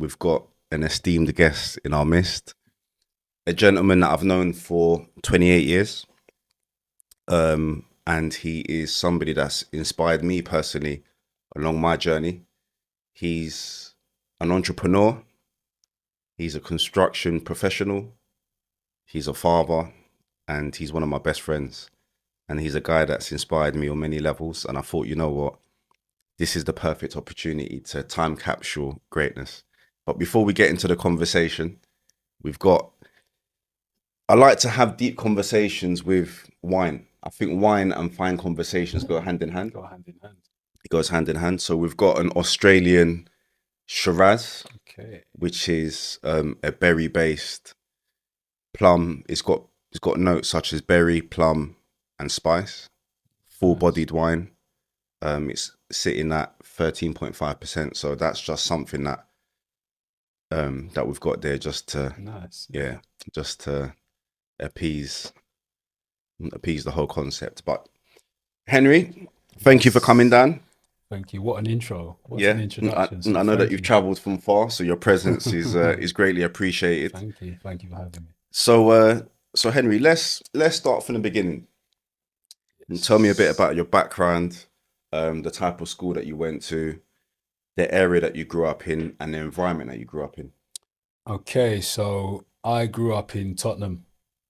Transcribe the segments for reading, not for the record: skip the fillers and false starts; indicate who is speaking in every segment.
Speaker 1: we've got an esteemed guest in our midst, a gentleman that I've known for 28 years. And he is somebody that's inspired me personally along my journey. He's an entrepreneur. He's a construction professional. He's a father, and he's one of my best friends. And he's a guy that's inspired me on many levels. And I thought, you know what? This is the perfect opportunity to time capsule greatness. But before we get into the conversation, I like to have deep conversations with wine. I think wine and fine conversations go hand in hand. It goes hand in hand. So we've got an Australian Shiraz, which is a berry-based plum. It's got notes such as berry, plum, and spice. Full-bodied wine. It's sitting at 13.5%. So that's just something that we've got there just to just to appease the whole concept. But Henry, thank you for coming down.
Speaker 2: Thank you. What an intro. What an introduction.
Speaker 1: I know that you've traveled from far, so your presence is greatly appreciated.
Speaker 2: Thank you for having me.
Speaker 1: So Henry, let's start from the beginning. And tell me a bit about your background, the type of school that you went to, the area that you grew up in, and the environment that you grew up in.
Speaker 2: Okay, so I grew up in Tottenham,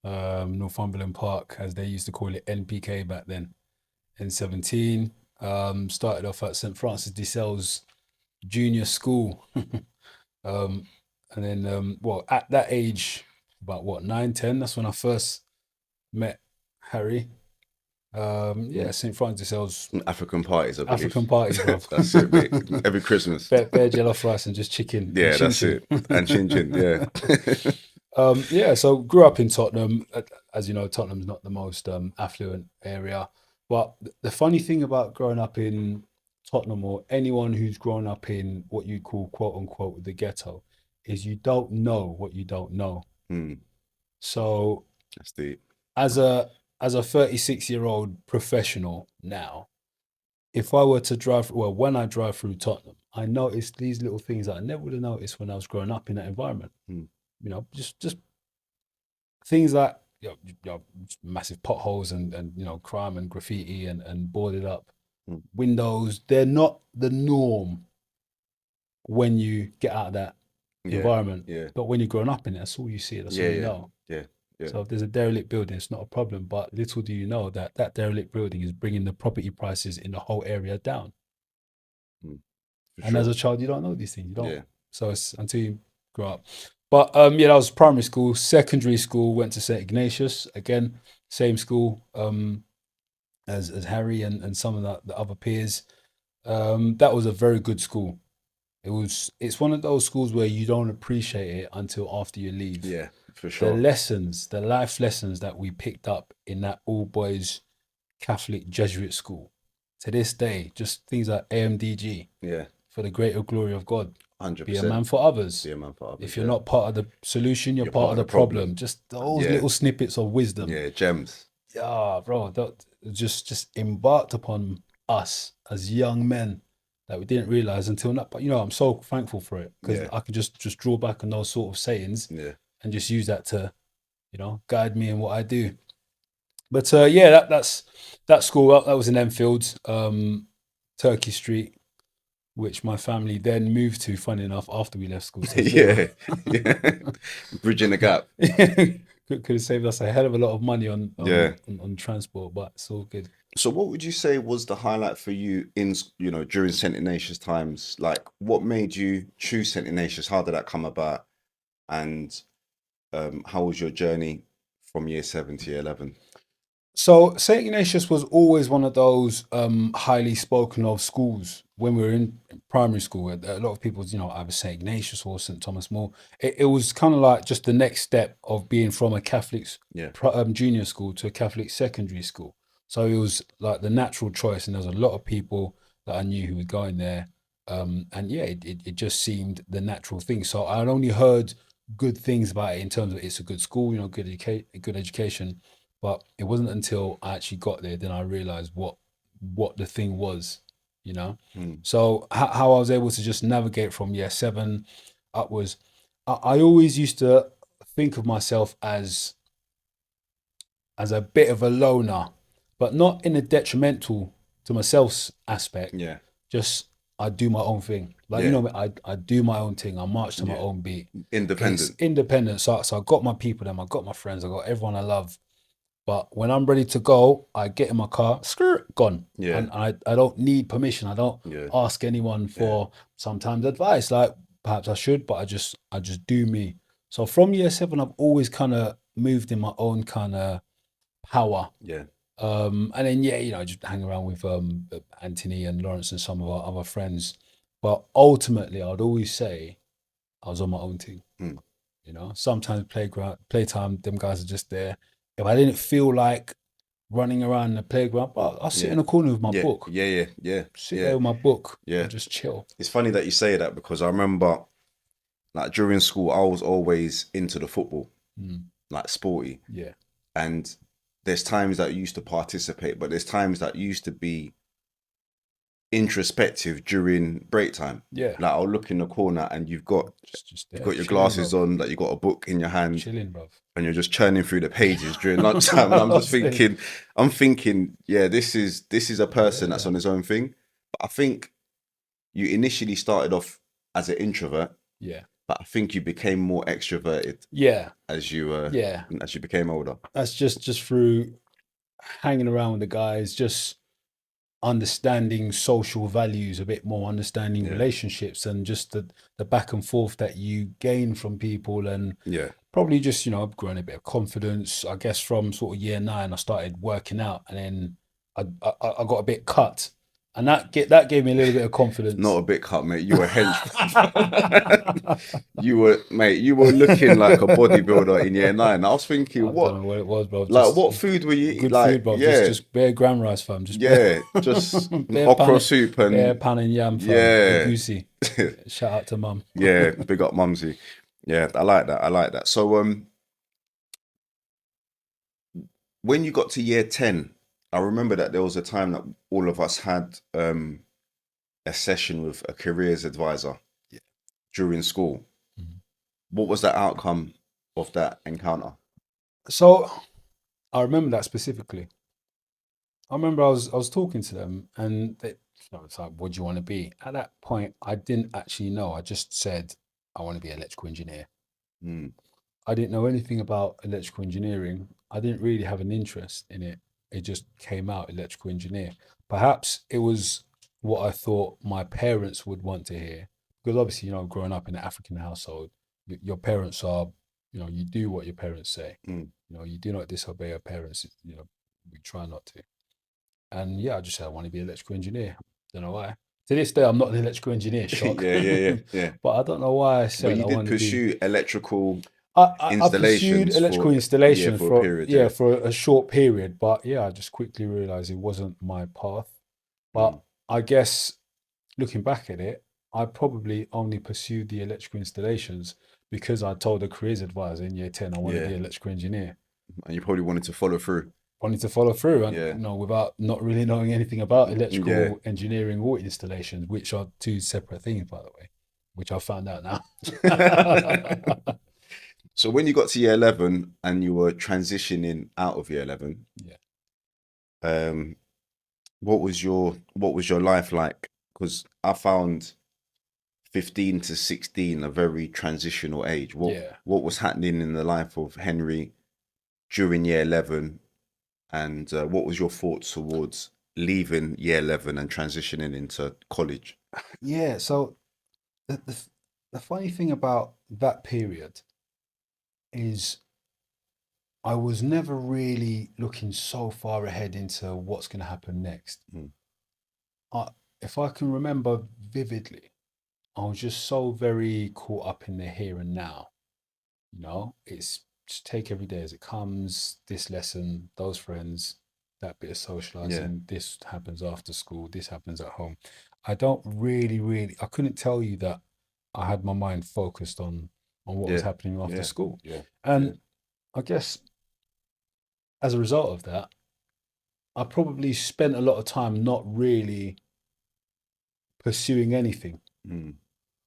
Speaker 2: Northumberland Park, as they used to call it, NPK back then, N17. Started off at St. Francis de Sales Junior School. And then, at that age, about 9, 10, that's when I first met Harry. St. Francis de Sales.
Speaker 1: African parties, I believe.
Speaker 2: African parties, bro.
Speaker 1: That's it, mate. Every Christmas.
Speaker 2: Bare jollof rice and just chicken.
Speaker 1: Yeah, that's it. And chin, yeah.
Speaker 2: So grew up in Tottenham. As you know, Tottenham's not the most affluent area. But the funny thing about growing up in Tottenham, or anyone who's grown up in what you call quote unquote the ghetto, is you don't know what you don't know. So
Speaker 1: that's deep.
Speaker 2: As a 36-year-old professional now, if I were to when I drive through Tottenham, I notice these little things that I never would have noticed when I was growing up in that environment. You know, just things like massive potholes and crime and graffiti and boarded up windows. They're not the norm when you get out of that environment.
Speaker 1: Yeah.
Speaker 2: But when you're growing up in it, that's all you see. That's all you know.
Speaker 1: Yeah.
Speaker 2: So if there's a derelict building, it's not a problem. But little do you know that derelict building is bringing the property prices in the whole area down. And as a child, you don't know these things. You don't. Yeah. So it's until you grow up. But that was primary school. Secondary school, went to St. Ignatius. Again, same school as Harry and some of the other peers. That was a very good school. It's one of those schools where you don't appreciate it until after you leave.
Speaker 1: Yeah, for sure.
Speaker 2: The life lessons that we picked up in that all boys Catholic Jesuit school, to this day, just things like AMDG.
Speaker 1: Yeah.
Speaker 2: For the greater glory of God.
Speaker 1: 100%.
Speaker 2: Be a man for others. If you're not part of the solution, you're part of the problem. Just those little snippets of wisdom.
Speaker 1: Yeah, gems.
Speaker 2: Yeah, bro. That just embarked upon us as young men that we didn't realize until now. But I'm so thankful for it, because I can just draw back on those sort of sayings and just use that to, guide me in what I do. But that's that school. That was in Enfield, Turkey Street, which my family then moved to, funny enough, after we left school. So
Speaker 1: Bridging the gap.
Speaker 2: Could have saved us a hell of a lot of money on transport, but it's all good.
Speaker 1: So what would you say was the highlight for you in, during St. Ignatius times? Like, what made you choose St. Ignatius? How did that come about? And how was your journey from year 7 to year 11?
Speaker 2: So St. Ignatius was always one of those highly spoken of schools when we were in primary school. A lot of people, either St. Ignatius or St. Thomas More. It was kind of like just the next step of being from a Catholic junior school to a Catholic secondary school. So it was like the natural choice, and there was a lot of people that I knew who were going there. It just seemed the natural thing. So I'd only heard good things about it in terms of it's a good school, good education. But it wasn't until I actually got there then I realized what the thing was, So how I was able to just navigate from year 7 upwards. I always used to think of myself as a bit of a loner, but not in a detrimental to myself's aspect.
Speaker 1: Yeah.
Speaker 2: Just I do my own thing. Like,
Speaker 1: Yeah.
Speaker 2: I do my own thing. I march to my
Speaker 1: Yeah.
Speaker 2: own beat. It's
Speaker 1: Independent.
Speaker 2: independent. So I got my people, I got my friends, I got everyone I love. But when I'm ready to go, I get in my car, skirt, gone.
Speaker 1: Yeah.
Speaker 2: And I don't need permission. I don't
Speaker 1: Yeah.
Speaker 2: ask anyone for sometimes advice. Like perhaps I should, but I just do me. So from year 7, I've always kind of moved in my own kind of power.
Speaker 1: Yeah.
Speaker 2: And then just hang around with Anthony and Lawrence and some of our other friends. But ultimately, I'd always say I was on my own team.
Speaker 1: Mm.
Speaker 2: Sometimes playtime, them guys are just there. If I didn't feel like running around the playground, I'll sit
Speaker 1: Yeah.
Speaker 2: in a corner with my
Speaker 1: Yeah.
Speaker 2: book.
Speaker 1: Yeah. Yeah.
Speaker 2: Sit
Speaker 1: Yeah.
Speaker 2: there with my book
Speaker 1: Yeah.
Speaker 2: and just chill.
Speaker 1: It's funny that you say that because I remember, like during school, I was always into the football, like sporty,
Speaker 2: Yeah.
Speaker 1: and there's times that you used to participate, but there's times that used to be introspective during break time.
Speaker 2: Yeah.
Speaker 1: Like I'll look in the corner and
Speaker 2: Just
Speaker 1: you've
Speaker 2: there,
Speaker 1: got your
Speaker 2: chilling,
Speaker 1: glasses
Speaker 2: bruv.
Speaker 1: on, that you got a book in your hand,
Speaker 2: Chilling, bruv.
Speaker 1: and you're just churning through the pages during lunchtime. And I'm just thinking, yeah, this is a person that's
Speaker 2: Yeah.
Speaker 1: on his own thing. But I think you initially started off as an introvert,
Speaker 2: Yeah.
Speaker 1: but I think you became more extroverted
Speaker 2: Yeah.
Speaker 1: as you
Speaker 2: Yeah.
Speaker 1: as you became older.
Speaker 2: That's just through hanging around with the guys, just understanding social values a bit more, understanding
Speaker 1: Yeah.
Speaker 2: relationships, and just the back and forth that you gain from people, and
Speaker 1: Yeah.
Speaker 2: probably just growing a bit of confidence. I guess from sort of year 9, I started working out, and then I got a bit cut, and that gave me a little bit of confidence.
Speaker 1: Not a bit cut, mate. You were hench. You were looking like a bodybuilder in year 9. I was thinking,
Speaker 2: I don't
Speaker 1: what,
Speaker 2: know what it was, bro.
Speaker 1: like,
Speaker 2: Just
Speaker 1: what food were you eating?
Speaker 2: good food,
Speaker 1: Like,
Speaker 2: bro.
Speaker 1: yeah,
Speaker 2: Just bare gram rice, fam. Just
Speaker 1: yeah, just
Speaker 2: bare
Speaker 1: okra
Speaker 2: pan,
Speaker 1: soup
Speaker 2: bare
Speaker 1: and
Speaker 2: pan and yam, fam.
Speaker 1: yeah,
Speaker 2: Egusi. Shout out to mum.
Speaker 1: yeah. Big up, Mumsy. Yeah, I like that. I like that. So, when you got to year 10, I remember that there was a time that all of us had a session with a careers advisor during school.
Speaker 2: Mhm.
Speaker 1: What was the outcome of that encounter?
Speaker 2: So I remember that specifically. I remember I was talking to them, and it's like, what do you want to be? At that point, I didn't actually know. I just said I want to be an electrical engineer.
Speaker 1: Mm,
Speaker 2: I didn't know anything about electrical engineering. I didn't really have an interest in it. It just came out electrical engineer. Perhaps it was what I thought my parents would want to hear. Because obviously, growing up in an African household, your parents are, you do what your parents say.
Speaker 1: mm.
Speaker 2: You do not disobey your parents. We try not to. And yeah, I just said I want to be an electrical engineer. Don't know why. To this day, I'm not an electrical engineer. Shock.
Speaker 1: Yeah.
Speaker 2: But I don't know why I
Speaker 1: But
Speaker 2: said
Speaker 1: you
Speaker 2: I
Speaker 1: did
Speaker 2: want to be.
Speaker 1: pursue electrical
Speaker 2: I pursued
Speaker 1: installations
Speaker 2: electrical
Speaker 1: for
Speaker 2: installation
Speaker 1: for a period, yeah.
Speaker 2: for a short period, but yeah, I just quickly realized it wasn't my path. But
Speaker 1: Mm,
Speaker 2: I guess looking back at it, I probably only pursued the electrical installations because I told the careers advisor in year 10 I want to
Speaker 1: yeah.
Speaker 2: be an electrical engineer.
Speaker 1: And you probably wanted to follow through.
Speaker 2: Wanted to follow through, and
Speaker 1: Yeah.
Speaker 2: without not really knowing anything about
Speaker 1: Yeah.
Speaker 2: electrical engineering or installations, which are two separate things, by the way, which I found out now.
Speaker 1: So when you got to year 11 and you were transitioning out of year 11,
Speaker 2: Yeah.
Speaker 1: um, what was your life like? Because I found 15 to 16 a very transitional age.
Speaker 2: Yeah.
Speaker 1: What was happening in the life of Henry during year 11, and what was your thoughts towards leaving year 11 and transitioning into college?
Speaker 2: Yeah. So the funny thing about that period is I was never really looking so far ahead into what's going to happen next.
Speaker 1: Mm.
Speaker 2: I, if I can remember vividly, I was just so very caught up in the here and now. It's just take every day as it comes. This lesson, those friends, that bit of
Speaker 1: Yeah.
Speaker 2: socializing. This happens after school. This happens at home. I don't really. I couldn't tell you that I had my mind focused on what was
Speaker 1: Yeah.
Speaker 2: happening after
Speaker 1: Yeah.
Speaker 2: school.
Speaker 1: Yeah. Yeah.
Speaker 2: And I guess as a result of that, I probably spent a lot of time not really pursuing anything.
Speaker 1: Mm.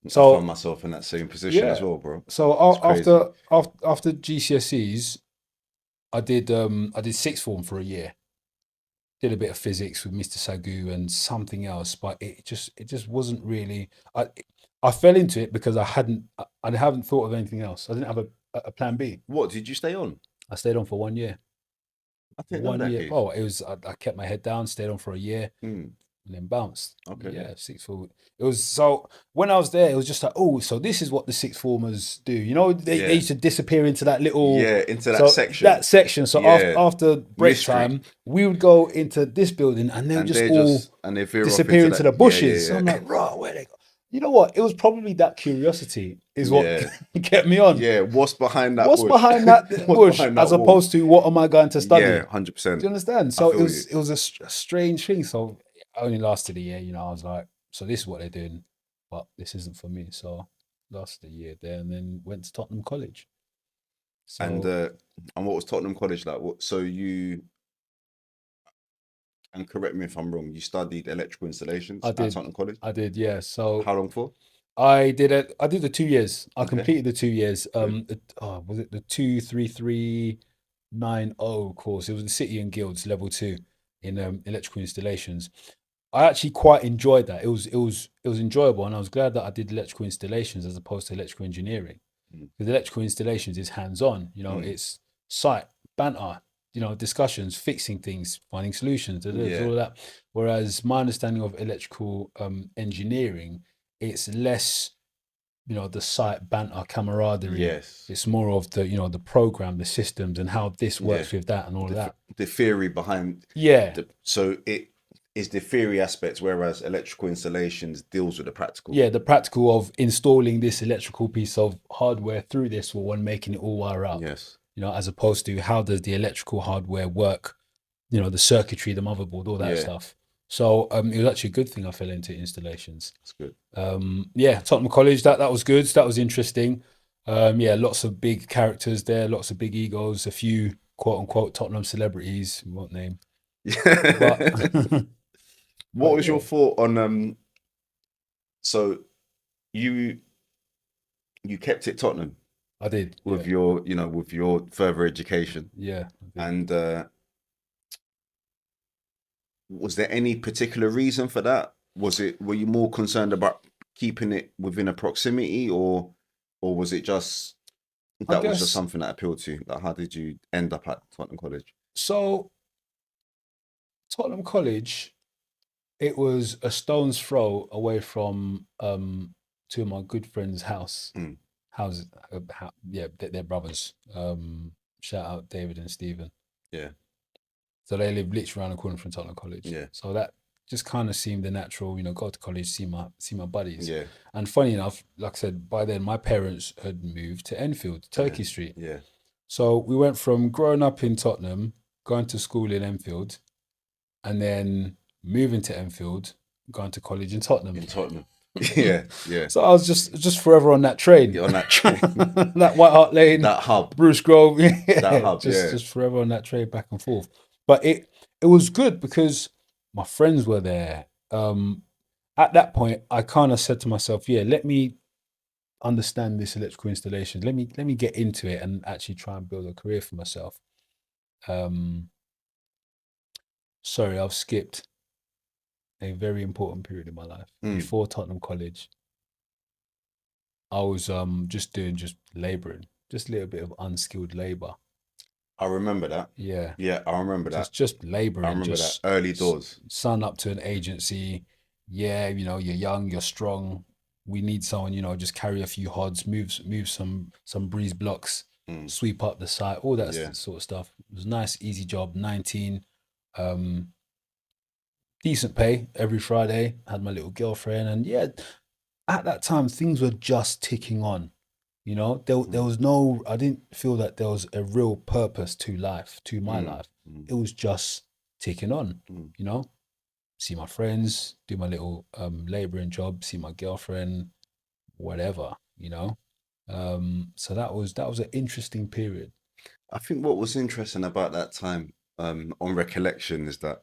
Speaker 1: I found
Speaker 2: So
Speaker 1: myself in that same position as
Speaker 2: yeah.
Speaker 1: well, bro.
Speaker 2: So
Speaker 1: It's crazy.
Speaker 2: after GCSEs, I did sixth form for a year. Did a bit of physics with Mr. Sagu and something else, but it just wasn't really. I fell into it because I haven't thought of anything else. I didn't have a plan B.
Speaker 1: What did you stay on?
Speaker 2: I stayed on for 1 year.
Speaker 1: I didn't know
Speaker 2: One
Speaker 1: that
Speaker 2: year.
Speaker 1: case.
Speaker 2: Oh, it was. I kept my head down, stayed on for a year,
Speaker 1: Hmm.
Speaker 2: and then bounced.
Speaker 1: Okay.
Speaker 2: Yeah, sixth form. It was so when I was there, it was just like, oh, so this is what the sixth formers do. You know, they
Speaker 1: Yeah.
Speaker 2: used to disappear into that little
Speaker 1: Yeah. Into that
Speaker 2: so
Speaker 1: section.
Speaker 2: that section. So
Speaker 1: Yeah.
Speaker 2: after break
Speaker 1: Mystery.
Speaker 2: time, we would go into this building, and they would
Speaker 1: And
Speaker 2: just
Speaker 1: they
Speaker 2: all
Speaker 1: just and they veer off
Speaker 2: disappear
Speaker 1: into
Speaker 2: into
Speaker 1: that.
Speaker 2: the
Speaker 1: Yeah.
Speaker 2: bushes. So
Speaker 1: Yeah.
Speaker 2: I'm
Speaker 1: Yeah.
Speaker 2: like, right, where they go? You know what? It was probably that curiosity is what
Speaker 1: Yeah.
Speaker 2: kept me on.
Speaker 1: Yeah. What's behind that
Speaker 2: What's
Speaker 1: bush?
Speaker 2: behind that
Speaker 1: What's
Speaker 2: bush,
Speaker 1: behind
Speaker 2: as
Speaker 1: that wall?
Speaker 2: opposed to what am I going to
Speaker 1: Yeah.
Speaker 2: study?
Speaker 1: 100%.
Speaker 2: Do you understand?
Speaker 1: I
Speaker 2: So
Speaker 1: feel you.
Speaker 2: it was a strange thing. So it only lasted a year. You know, I was like, so this is what they're doing, but this isn't for me. So lasted a year there, and then went to Tottenham College.
Speaker 1: And
Speaker 2: So
Speaker 1: uh, and what was Tottenham College like? What? So you and correct me if I'm wrong. You studied electrical installations
Speaker 2: I
Speaker 1: at
Speaker 2: did,
Speaker 1: Tottenham College.
Speaker 2: yeah. So
Speaker 1: How long for?
Speaker 2: I did the 2 years. I
Speaker 1: Okay.
Speaker 2: completed the 2 years.
Speaker 1: Good.
Speaker 2: Was it the 23390 course? It was the City and Guilds level 2 in electrical installations. I actually quite enjoyed that. It was enjoyable, and I was glad that I did electrical installations as opposed to electrical engineering.
Speaker 1: Mm.
Speaker 2: Because electrical installations is hands on. You know,
Speaker 1: Mm.
Speaker 2: it's site banter. You know, discussions, fixing things, finding solutions,
Speaker 1: Yeah.
Speaker 2: all of that. Whereas my understanding of electrical engineering, it's less, you know, the site banter camaraderie.
Speaker 1: Yes.
Speaker 2: It's more of the, you know, the program, the systems, and how this
Speaker 1: Yeah.
Speaker 2: works with that and all of that.
Speaker 1: The theory behind
Speaker 2: Yeah,
Speaker 1: so it is the theory aspect, whereas electrical installations deals with the practical.
Speaker 2: yeah, the practical of installing this electrical piece of hardware through this wall and making it all wire up.
Speaker 1: Yes.
Speaker 2: You know, as opposed to how does the electrical hardware work? You know, the circuitry, the motherboard, all that
Speaker 1: Yeah.
Speaker 2: stuff. So it was actually a good thing I fell into installations.
Speaker 1: That's good.
Speaker 2: Yeah, Tottenham College, that was good. That was interesting. Yeah, lots of big characters there, lots of big egos, a few quote unquote Tottenham celebrities, we won't name, but
Speaker 1: What
Speaker 2: but
Speaker 1: was your
Speaker 2: yeah,
Speaker 1: thought on so you you kept it Tottenham
Speaker 2: I did.
Speaker 1: with
Speaker 2: Yeah,
Speaker 1: your with your further education,
Speaker 2: yeah, I did.
Speaker 1: and was there any particular reason for that? Were you more concerned about keeping it within a proximity, or was it just
Speaker 2: I
Speaker 1: that was just
Speaker 2: guess
Speaker 1: something that appealed to you? Like, how did you end up at Tottenham College?
Speaker 2: so. Tottenham College, it was a stone's throw away from two of my good friends'
Speaker 1: Mm,
Speaker 2: houses. Yeah, they're brothers. Shout out David and Stephen.
Speaker 1: yeah,
Speaker 2: So they live literally around the corner from Tottenham College.
Speaker 1: yeah,
Speaker 2: So that just kind of seemed the natural, you know, go to college, see my buddies.
Speaker 1: yeah,
Speaker 2: And funny enough, like I said, by then my parents had moved to Enfield,
Speaker 1: yeah,
Speaker 2: Turkey Street.
Speaker 1: yeah.
Speaker 2: So we went from growing up in Tottenham, going to school in Enfield, and then moving to Enfield, going to college in Tottenham.
Speaker 1: In Tottenham, yeah, yeah.
Speaker 2: So I was just forever on that train,
Speaker 1: You're on that train,
Speaker 2: that White Hart Lane,
Speaker 1: that hub,
Speaker 2: Bruce Grove,
Speaker 1: that
Speaker 2: yeah,
Speaker 1: hub, yeah,
Speaker 2: just forever on that train back and forth. But it was good because my friends were there. At that point, I kind of said to myself, yeah, let me understand this electrical installation. Let me get into it and actually try and build a career for myself. Um, Sorry, I've skipped a very important period in my life.
Speaker 1: mm.
Speaker 2: Before Tottenham College, I was just doing just labouring, just a little bit of unskilled labour.
Speaker 1: I remember that.
Speaker 2: Yeah,
Speaker 1: Yeah, I remember that.
Speaker 2: just
Speaker 1: I
Speaker 2: labouring,
Speaker 1: remember that
Speaker 2: just
Speaker 1: early doors.
Speaker 2: sign up to an agency. Yeah, you know, you're young, you're strong. We need someone, you know, just carry a few hods, move some breeze blocks,
Speaker 1: Mm,
Speaker 2: sweep up the site, all that
Speaker 1: yeah,
Speaker 2: sort of stuff. It was a nice, easy job. 19, um, decent pay every Friday. Had my little girlfriend, and yeah, at that time things were just ticking on. You know, there
Speaker 1: mm,
Speaker 2: was no, I didn't feel that there was a real purpose to life, to my
Speaker 1: mm,
Speaker 2: life.
Speaker 1: mm,
Speaker 2: It was just ticking on.
Speaker 1: mm.
Speaker 2: You know, see my friends, do my little labouring job, see my girlfriend, whatever. You know, so that was an interesting period.
Speaker 1: I think what was interesting about that time, on recollection, is that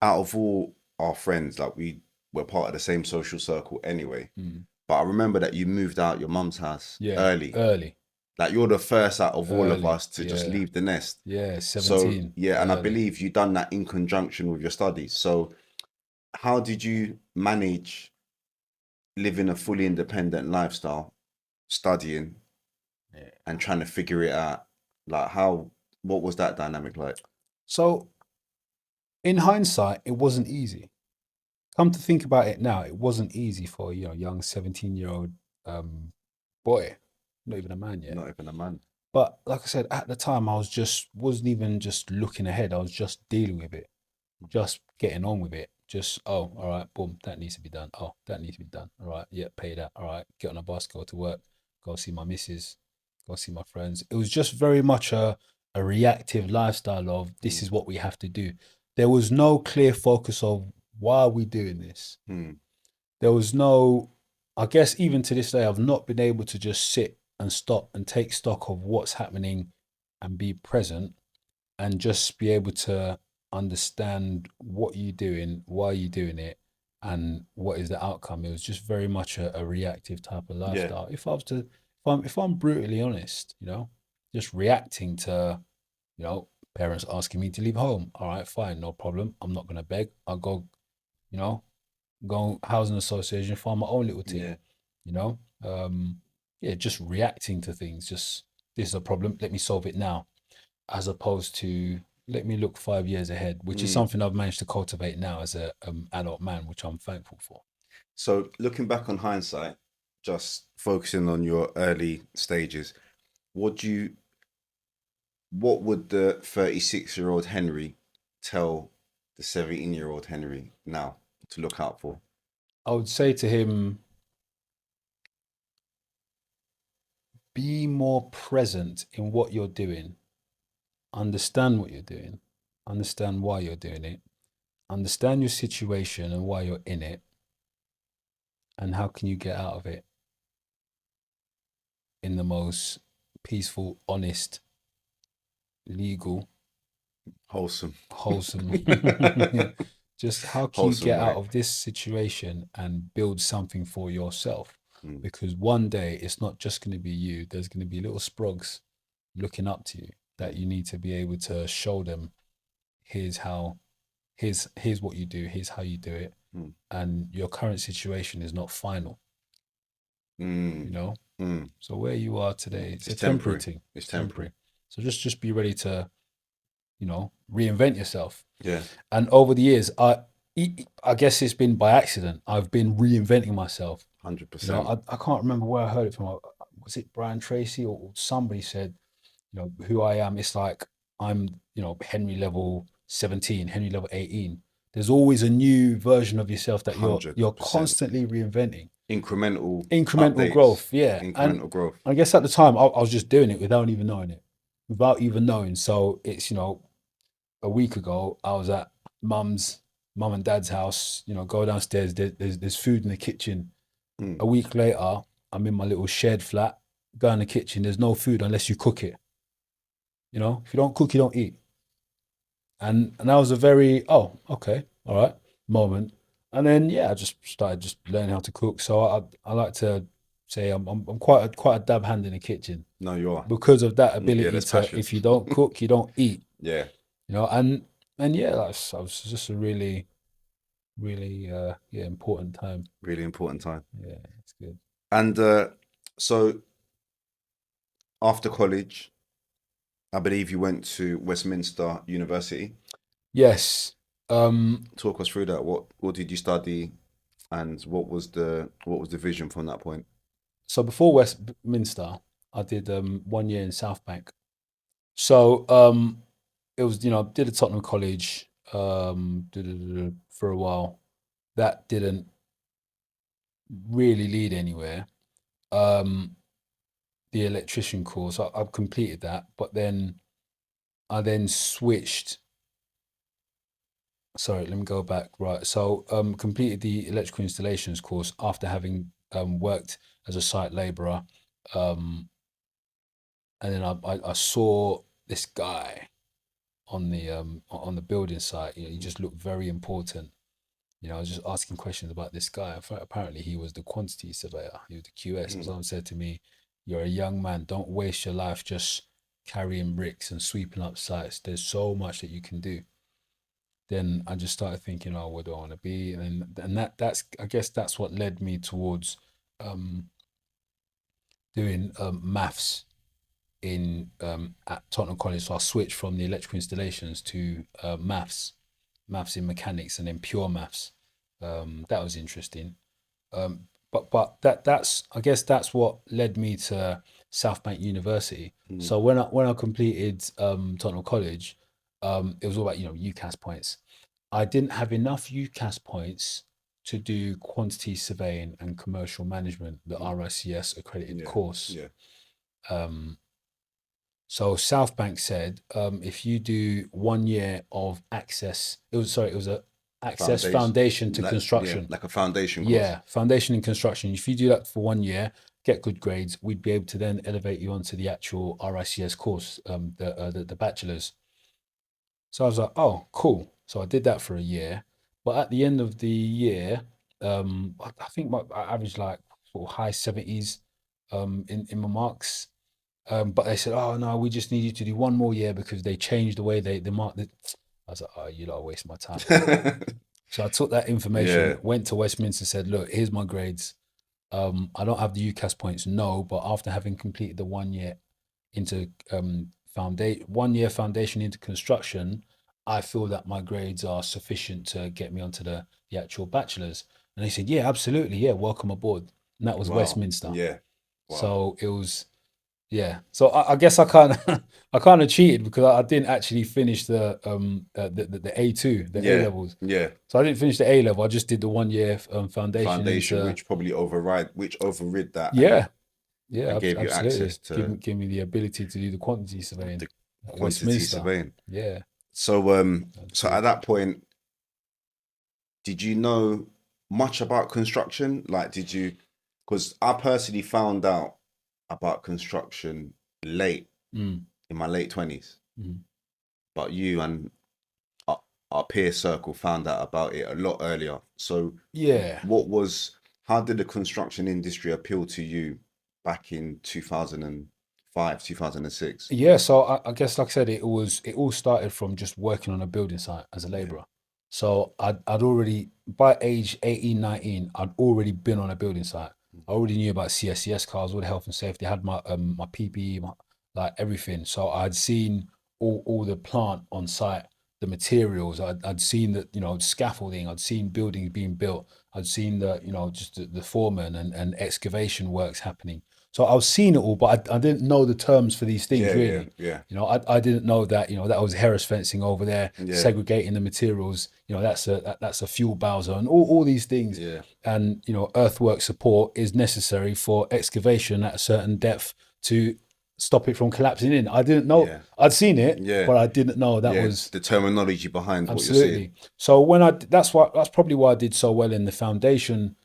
Speaker 1: out of all our friends, like we were part of the same social circle anyway.
Speaker 2: Mm.
Speaker 1: but I remember that you moved out your mum's house
Speaker 2: Yeah,
Speaker 1: early.
Speaker 2: early,
Speaker 1: Like you're the first out of all of
Speaker 2: early.
Speaker 1: us to just
Speaker 2: Yeah,
Speaker 1: leave the nest.
Speaker 2: yeah.
Speaker 1: So
Speaker 2: 17,
Speaker 1: yeah, and I
Speaker 2: early.
Speaker 1: believe you done that in conjunction with your studies. So how did you manage living a fully independent lifestyle, studying
Speaker 2: Yeah.
Speaker 1: and trying to figure it out? Like how, what was that dynamic like?
Speaker 2: So in hindsight, it wasn't easy. Come to think about it now, it wasn't easy for young 17-year-old boy, not even a man yet.
Speaker 1: Not even a man.
Speaker 2: But like I said, at the time, I wasn't even just looking ahead. I was just dealing with it, just getting on with it. Just, oh, all right, boom, that needs to be done. Oh, that needs to be done. All right, yeah, pay that. All right, get on a bus, go to work, go see my missus, go see my friends. It was just very much a reactive lifestyle of this
Speaker 1: Mm.
Speaker 2: is what we have to do. There was no clear focus of why are we doing this.
Speaker 1: Mm.
Speaker 2: There was no, I guess even to this day, I've not been able to just sit and stop and take stock of what's happening and be present and just be able to understand what you're doing, why you're doing it, and what is the outcome. It was just very much a reactive type of
Speaker 1: Yeah.
Speaker 2: lifestyle. If I'm brutally honest, just reacting to, parents asking me to leave home. All right, fine, no problem. I'm not gonna beg. I'll go, you know, go housing association, find my own little thing,
Speaker 1: Yeah.
Speaker 2: you know. Yeah, just reacting to things. Just this is a problem. Let me solve it now, as opposed to let me look 5 years ahead, which is
Speaker 1: Mm.
Speaker 2: something I've managed to cultivate now as a adult man, which I'm thankful for.
Speaker 1: So looking back on hindsight, just focusing on your early stages, what do you what would the 36-year-old Henry tell the 17-year-old Henry now to look out for?
Speaker 2: I would say to him, be more present in what you're doing. Understand what you're doing. Understand why you're doing it. Understand your situation and why you're in it, and how can you get out of it in the most peaceful, honest, legal,
Speaker 1: Wholesome.
Speaker 2: wholesome. Just how can you
Speaker 1: Wholesome
Speaker 2: get out
Speaker 1: way.
Speaker 2: of this situation and build something for yourself?
Speaker 1: Mm.
Speaker 2: Because one day it's not just going to be you, there's going to be little sprogs looking up to you that
Speaker 1: Mm.
Speaker 2: you need to be able to show them here's how, here's what you do, here's how you do it.
Speaker 1: Mm.
Speaker 2: And your current situation is not final, you
Speaker 1: Mm.
Speaker 2: know?
Speaker 1: Mm.
Speaker 2: So where you are today, it's a
Speaker 1: It's
Speaker 2: temporary
Speaker 1: temporary.
Speaker 2: thing.
Speaker 1: It's
Speaker 2: It's
Speaker 1: temporary.
Speaker 2: temporary. So just be ready to, reinvent yourself.
Speaker 1: Yeah.
Speaker 2: And over the years, I guess it's been by accident. I've been reinventing myself.
Speaker 1: 100%.
Speaker 2: I can't remember where I heard it from. Was it Brian Tracy or somebody said, who I am? It's like I'm, Henry level 17, Henry level 18. There's always a new version of yourself that you're
Speaker 1: 100%.
Speaker 2: constantly reinventing.
Speaker 1: Incremental
Speaker 2: Incremental
Speaker 1: updates.
Speaker 2: growth, yeah. And
Speaker 1: Incremental growth.
Speaker 2: I guess at the time I was just doing it without even knowing it, without even knowing. So it's, a week ago, I was at mum and dad's house. Go downstairs. There's food in the kitchen.
Speaker 1: Mm.
Speaker 2: A week later, I'm in my little shared flat. Go in the kitchen. There's no food unless you cook it. If you don't cook, you don't eat. And that was a very okay, all right moment. And then yeah, I just started just learning how to cook. So I like to say I'm quite a dab hand in the kitchen
Speaker 1: No, you are.
Speaker 2: because of that
Speaker 1: Yeah,
Speaker 2: ability
Speaker 1: there's
Speaker 2: to
Speaker 1: passion.
Speaker 2: if you don't cook, you don't eat.
Speaker 1: Yeah.
Speaker 2: And yeah, that was just a really really yeah important time.
Speaker 1: Really important time.
Speaker 2: Yeah, it's good.
Speaker 1: And so after college, I believe you went to Westminster University.
Speaker 2: Yes.
Speaker 1: Talk us through that. What did you study, and what was the vision from that point?
Speaker 2: So before Westminster, I did 1 year in South Bank. So it was did a Tottenham College for a while. That didn't really lead anywhere. Um, the electrician course, I've completed that, but then I then switched. Sorry, let me go back. Right. So completed the electrical installations course after having worked as a site labourer. Um, and then I saw this guy on the building site. He just looked very important. I was just asking questions about this guy. Apparently, he was the quantity surveyor. He was the QS. And someone said to me, "You're a young man. Don't waste your life just carrying bricks and sweeping up sites. There's so much that you can do." Then I just started thinking, "Oh, what do I want to be?" And that's I guess that's what led me towards um, doing maths in at Tottenham College. So I switched from the electrical installations to maths in mechanics, and then pure maths. That was interesting. But that's I guess that's what led me to South Bank University. So when I completed Tottenham College, it was all about UCAS points. I didn't have enough UCAS points to do quantity surveying and commercial management, the RICS accredited course.
Speaker 1: Yeah.
Speaker 2: So South Bank said, if you do 1 year of access, it was a access foundation to construction.
Speaker 1: Like a foundation course.
Speaker 2: Yeah, foundation in construction. If you do that for 1 year, get good grades, we'd be able to then elevate you onto the actual RICS course, the bachelor's. So I was like, oh, cool. So I did that for a year, but at the end of the year, I think I averaged like sort of high 70s, in my marks. But they said, oh no, we just need you to do 1 more year because they changed the way they mark the. I was like, oh, you lot are wasting my time. So I took that information, went to Westminster, said, look, here's my grades. I don't have the UCAS points, no, but after having completed the 1 year into 1 year foundation into construction, I feel that my grades are sufficient to get me onto the actual bachelor's. And they said, yeah, absolutely, yeah, welcome aboard. And that was Westminster.
Speaker 1: Yeah. Wow.
Speaker 2: So it was, yeah. So I guess I kind of I kind of cheated because I didn't actually finish the A2, the A levels.
Speaker 1: Yeah.
Speaker 2: So I didn't finish the A level. I just did the 1 year foundation,
Speaker 1: which probably overrid that.
Speaker 2: Yeah,
Speaker 1: And gave you
Speaker 2: absolutely.
Speaker 1: access to
Speaker 2: Give me the ability to do the quantity surveying
Speaker 1: the
Speaker 2: at
Speaker 1: quantity
Speaker 2: Westminster.
Speaker 1: surveying.
Speaker 2: Yeah.
Speaker 1: So at that point, did you know much about construction? Like, did you? Because I personally found out about construction late
Speaker 2: Mm.
Speaker 1: in my late 20s,
Speaker 2: Mm.
Speaker 1: but you and our peer circle found out about it a lot earlier. So
Speaker 2: Yeah.
Speaker 1: how did the construction industry appeal to you back in 2005, 2006?
Speaker 2: Yeah, so I guess, like I said, it all started from just working on a building site as a labourer. So I'd already, by age 18, 19, I'd already been on a building site. I already knew about CSCS cars, all the health and safety. I had my PPE, like everything. So I'd seen all the plant on site, the materials. I'd seen that, scaffolding. I'd seen buildings being built. I'd seen just the foreman and excavation works happening. So I was seeing it all, but I didn't know the terms for these things really.
Speaker 1: Yeah.
Speaker 2: I didn't know that that was Harris fencing over there,
Speaker 1: Yeah.
Speaker 2: segregating the materials. That's a fuel bowser and all these things.
Speaker 1: Yeah.
Speaker 2: And earthwork support is necessary for excavation at a certain depth to stop it from collapsing in. I didn't know.
Speaker 1: Yeah.
Speaker 2: I'd seen it,
Speaker 1: Yeah.
Speaker 2: but I didn't know that was
Speaker 1: the terminology behind what you're
Speaker 2: absolutely.
Speaker 1: saying.
Speaker 2: So that's probably why I did so well in the foundation,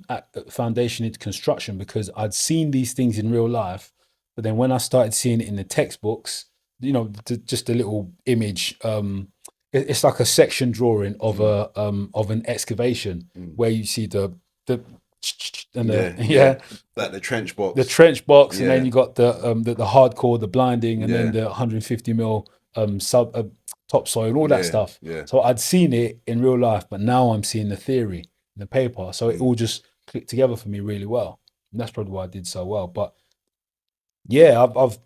Speaker 2: at foundation into construction, because I'd seen these things in real life, but then when I started seeing it in the textbooks, just a little image, it's like a section drawing of of an excavation where you see the and
Speaker 1: like the trench box,
Speaker 2: and then you got the hardcore, the blinding, and then the 150 mil sub topsoil and all that stuff.
Speaker 1: Yeah.
Speaker 2: So I'd seen it in real life, but now I'm seeing the theory in the paper. So it all just clicked together for me really well. And that's probably why I did so well. But yeah,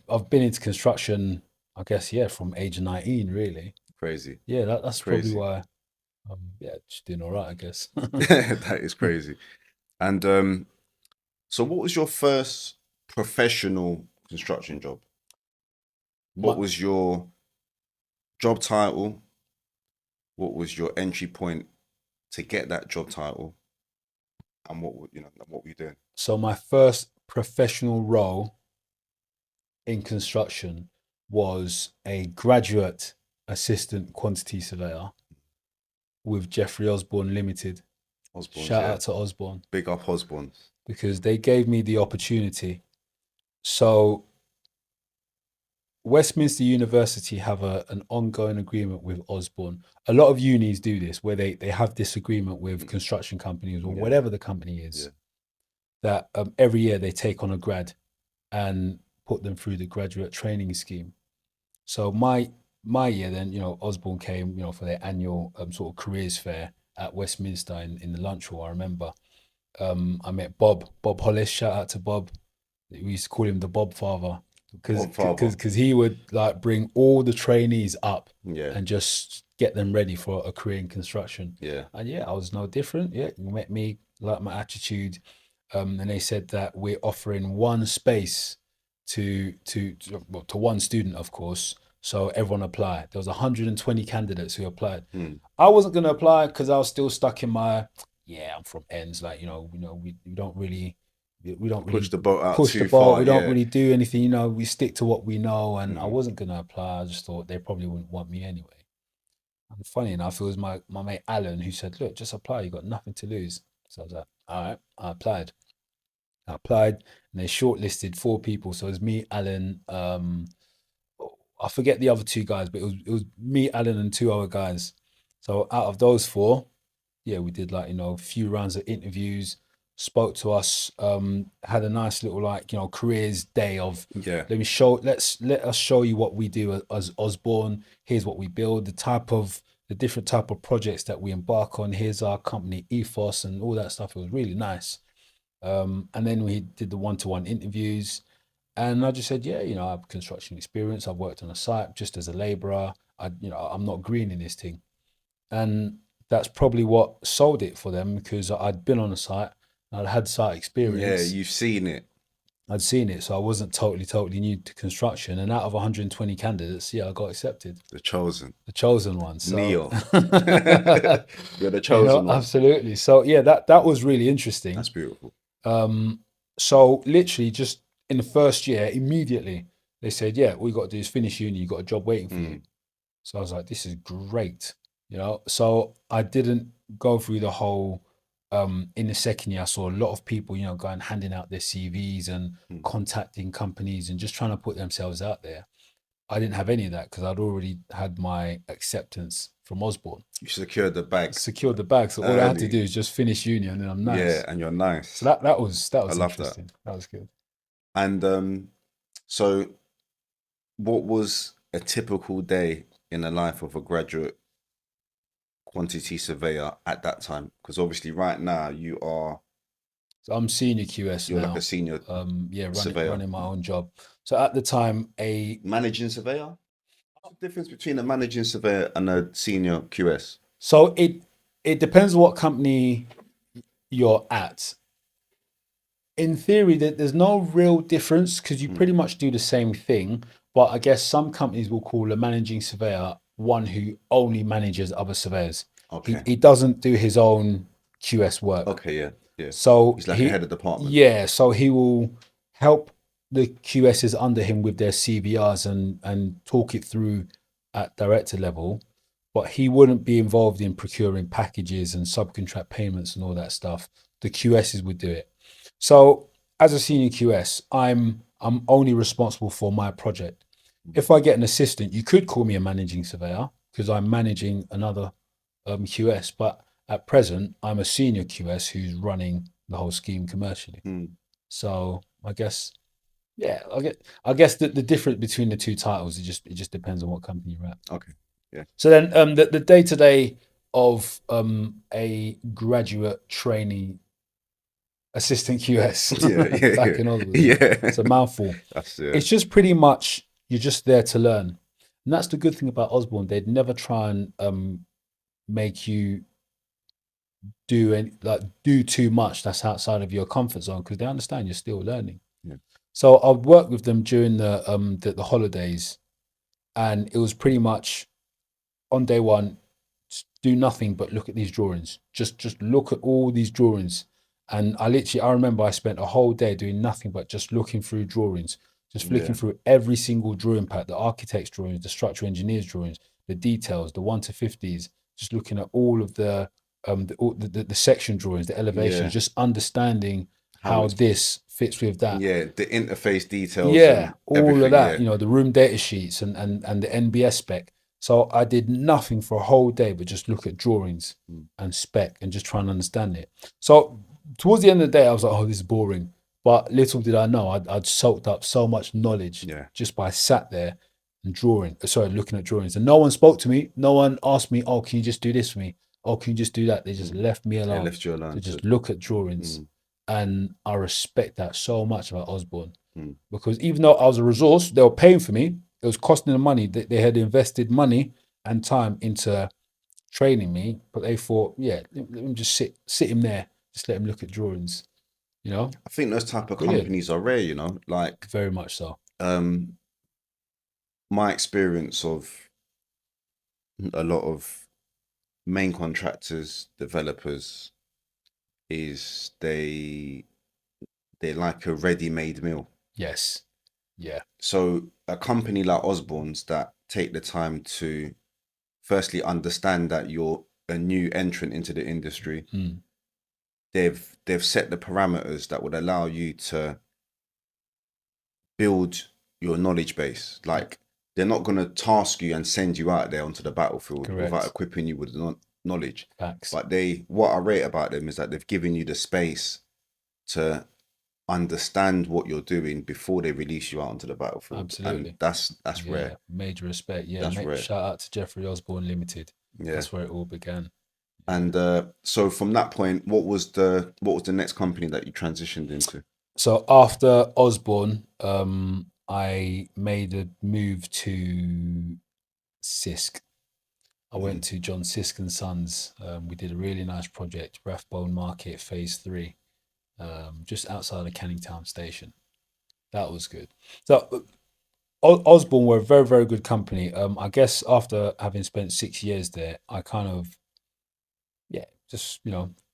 Speaker 2: I've been into construction, I guess, from age 19, really.
Speaker 1: Crazy.
Speaker 2: Yeah, that's
Speaker 1: Crazy.
Speaker 2: probably why just doing all right, I guess.
Speaker 1: That is crazy. And so what was your first professional construction job? What was your job title? What was your entry point to get that job title? And what were you doing?
Speaker 2: So my first professional role in construction was a graduate assistant quantity surveyor with Jeffrey Osborne Limited. Shout out to Osborne.
Speaker 1: Big up Osborne.
Speaker 2: Because they gave me the opportunity. So Westminster University have an ongoing agreement with Osborne. A lot of unis do this, where they have this agreement with construction companies or whatever the company is, that every year they take on a grad and put them through the graduate training scheme. So my year then, Osborne came, for their annual sort of careers fair at Westminster in the lunch hall. I remember I met Bob Hollis. Shout out to Bob. We used to call him the Bob Father because he would like bring all the trainees up and just get them ready for a career in construction. And I was no different. You met me, like my attitude, and they said that we're offering one space to one student, of course. So everyone applied. There was 120 candidates who applied. I wasn't going to apply because I was still stuck in my I'm from ends. Like we don't really
Speaker 1: push the boat out
Speaker 2: push
Speaker 1: too
Speaker 2: the boat.
Speaker 1: far.
Speaker 2: We don't really do anything. We stick to what we know. And I wasn't going to apply. I just thought they probably wouldn't want me anyway. And funny enough, it was my mate Alan who said, "Look, just apply. You got nothing to lose." So I was like, "All right." I applied, and they shortlisted 4 people. So it was me, Alan. I forget the other 2 guys, but it was me, Alan, and 2 other guys. So out of those 4, we did like a few rounds of interviews, spoke to us, had a nice little like careers day of let us show you what we do as Osborne. Here's what we build, the different type of projects that we embark on. Here's our company ethos and all that stuff. It was really nice. And then we did the one-to-one interviews, and I just said, I have construction experience. I've worked on a site just as a labourer. I'm not green in this thing. And that's probably what sold it for them, because I'd been on a site, I'd had site experience.
Speaker 1: You've seen it.
Speaker 2: I'd seen it, so I wasn't totally new to construction. And out of 120 candidates, I got accepted.
Speaker 1: The chosen
Speaker 2: one. So.
Speaker 1: Neo. You're the chosen one.
Speaker 2: Absolutely. So that was really interesting.
Speaker 1: That's beautiful.
Speaker 2: So literally just in the first year, immediately they said, all you got to do is finish uni. You got a job waiting for you. So I was like, this is great. So I didn't go through the whole. In the second year, I saw a lot of people, going handing out their CVs and contacting companies and just trying to put themselves out there. I didn't have any of that because I'd already had my acceptance from Osborne.
Speaker 1: You secured the bag.
Speaker 2: So all I had to do is just finish uni, and then I'm nice.
Speaker 1: Yeah, and you're nice.
Speaker 2: So that was interesting. That was good.
Speaker 1: And so what was a typical day in the life of a graduate quantity surveyor at that time? Because obviously right now you are.
Speaker 2: So I'm senior QS
Speaker 1: You're
Speaker 2: now.
Speaker 1: like a senior surveyor.
Speaker 2: running my own job. So at the time,
Speaker 1: managing surveyor. What's the difference between a managing surveyor and a senior QS?
Speaker 2: So it depends what company you're at. In theory, there's no real difference because you pretty much do the same thing. But I guess some companies will call a managing surveyor one who only manages other surveyors.
Speaker 1: Okay.
Speaker 2: He doesn't do his own QS work.
Speaker 1: Okay, yeah.
Speaker 2: So
Speaker 1: he's like a head of department.
Speaker 2: Yeah, so he will help the QSs under him with their CVRs and talk it through at director level, but he wouldn't be involved in procuring packages and subcontract payments and all that stuff. The QSs would do it. So as a senior QS, I'm only responsible for my project. If I get an assistant, you could call me a managing surveyor because I'm managing another QS, but at present, I'm a senior QS who's running the whole scheme commercially. So I guess, I guess the difference between the 2 titles, it just depends on what company you're at.
Speaker 1: Okay, yeah.
Speaker 2: So then the day-to-day of a graduate trainee assistant QS back in Osborne. It's a mouthful. It's just pretty much you're just there to learn, and that's the good thing about Osborne. They'd never try and make you do too much that's outside of your comfort zone because they understand you're still learning. So I'd work with them during the holidays, and it was pretty much on day one, do nothing but look at these drawings. Just look at all these drawings. And I remember I spent a whole day doing nothing but just looking through drawings, just flicking through every single drawing pack, the architect's drawings, the structural engineer's drawings, the details, the 1 to 50s, just looking at all of the section drawings, the elevations, just understanding
Speaker 1: How
Speaker 2: how
Speaker 1: it's
Speaker 2: this fits with that.
Speaker 1: yeah, the interface details
Speaker 2: Yeah,
Speaker 1: and
Speaker 2: all of
Speaker 1: everything.
Speaker 2: that,
Speaker 1: Yeah,
Speaker 2: you know, the room data sheets and the NBS spec. So I did nothing for a whole day but just look at drawings
Speaker 1: Mm.
Speaker 2: and spec and just try and understand it. So towards the end of the day, I was like, oh, this is boring. But little did I know, I'd soaked up so much knowledge
Speaker 1: yeah,
Speaker 2: just by sat there and looking at drawings. And no one spoke to me. No one asked me, oh, can you just do this for me? Oh, can you just do that? They just
Speaker 1: mm.
Speaker 2: left me
Speaker 1: They
Speaker 2: alone
Speaker 1: left you
Speaker 2: to
Speaker 1: alone to.
Speaker 2: just look at drawings.
Speaker 1: Mm,
Speaker 2: And I respect that so much about Osborne
Speaker 1: mm.
Speaker 2: because even though I was a resource, they were paying for me. It was costing them money. They had invested money and time into training me, but they thought, yeah, let him just sit him there, just let him look at drawings. You know,
Speaker 1: I think those type of
Speaker 2: brilliant,
Speaker 1: companies are rare. You know, like
Speaker 2: very much so.
Speaker 1: um, my experience of a lot of main contractors, developers, is they're like a ready-made meal.
Speaker 2: Yes, yeah,
Speaker 1: So a company like Osborne's that take the time to firstly understand that you're a new entrant into the industry,
Speaker 2: mm,
Speaker 1: they've set the parameters that would allow you to build your knowledge base. Like they're not going to task you and send you out there onto the battlefield without
Speaker 2: correct.
Speaker 1: equipping you with knowledge.
Speaker 2: Facts,
Speaker 1: But what I rate about them is that they've given you the space to understand what you're doing before they release you out onto the battlefield, and
Speaker 2: absolutely.
Speaker 1: that's
Speaker 2: Yeah,
Speaker 1: rare.
Speaker 2: major respect. Yeah,
Speaker 1: That's rare.
Speaker 2: shout out to Jeffrey Osborne Limited.
Speaker 1: Yeah.
Speaker 2: That's where it all began. Yeah.
Speaker 1: And so from that point, what was the next company that you transitioned into?
Speaker 2: So after Osborne, I made a move to Sisk. I
Speaker 1: Mm.
Speaker 2: went to John Sisk and Sons. We did a really nice project, Rathbone Market Phase 3, just outside of Canning Town Station. That was good. So Osborne were a very, very good company. I guess after having spent 6 years there, I kind of, yeah, just,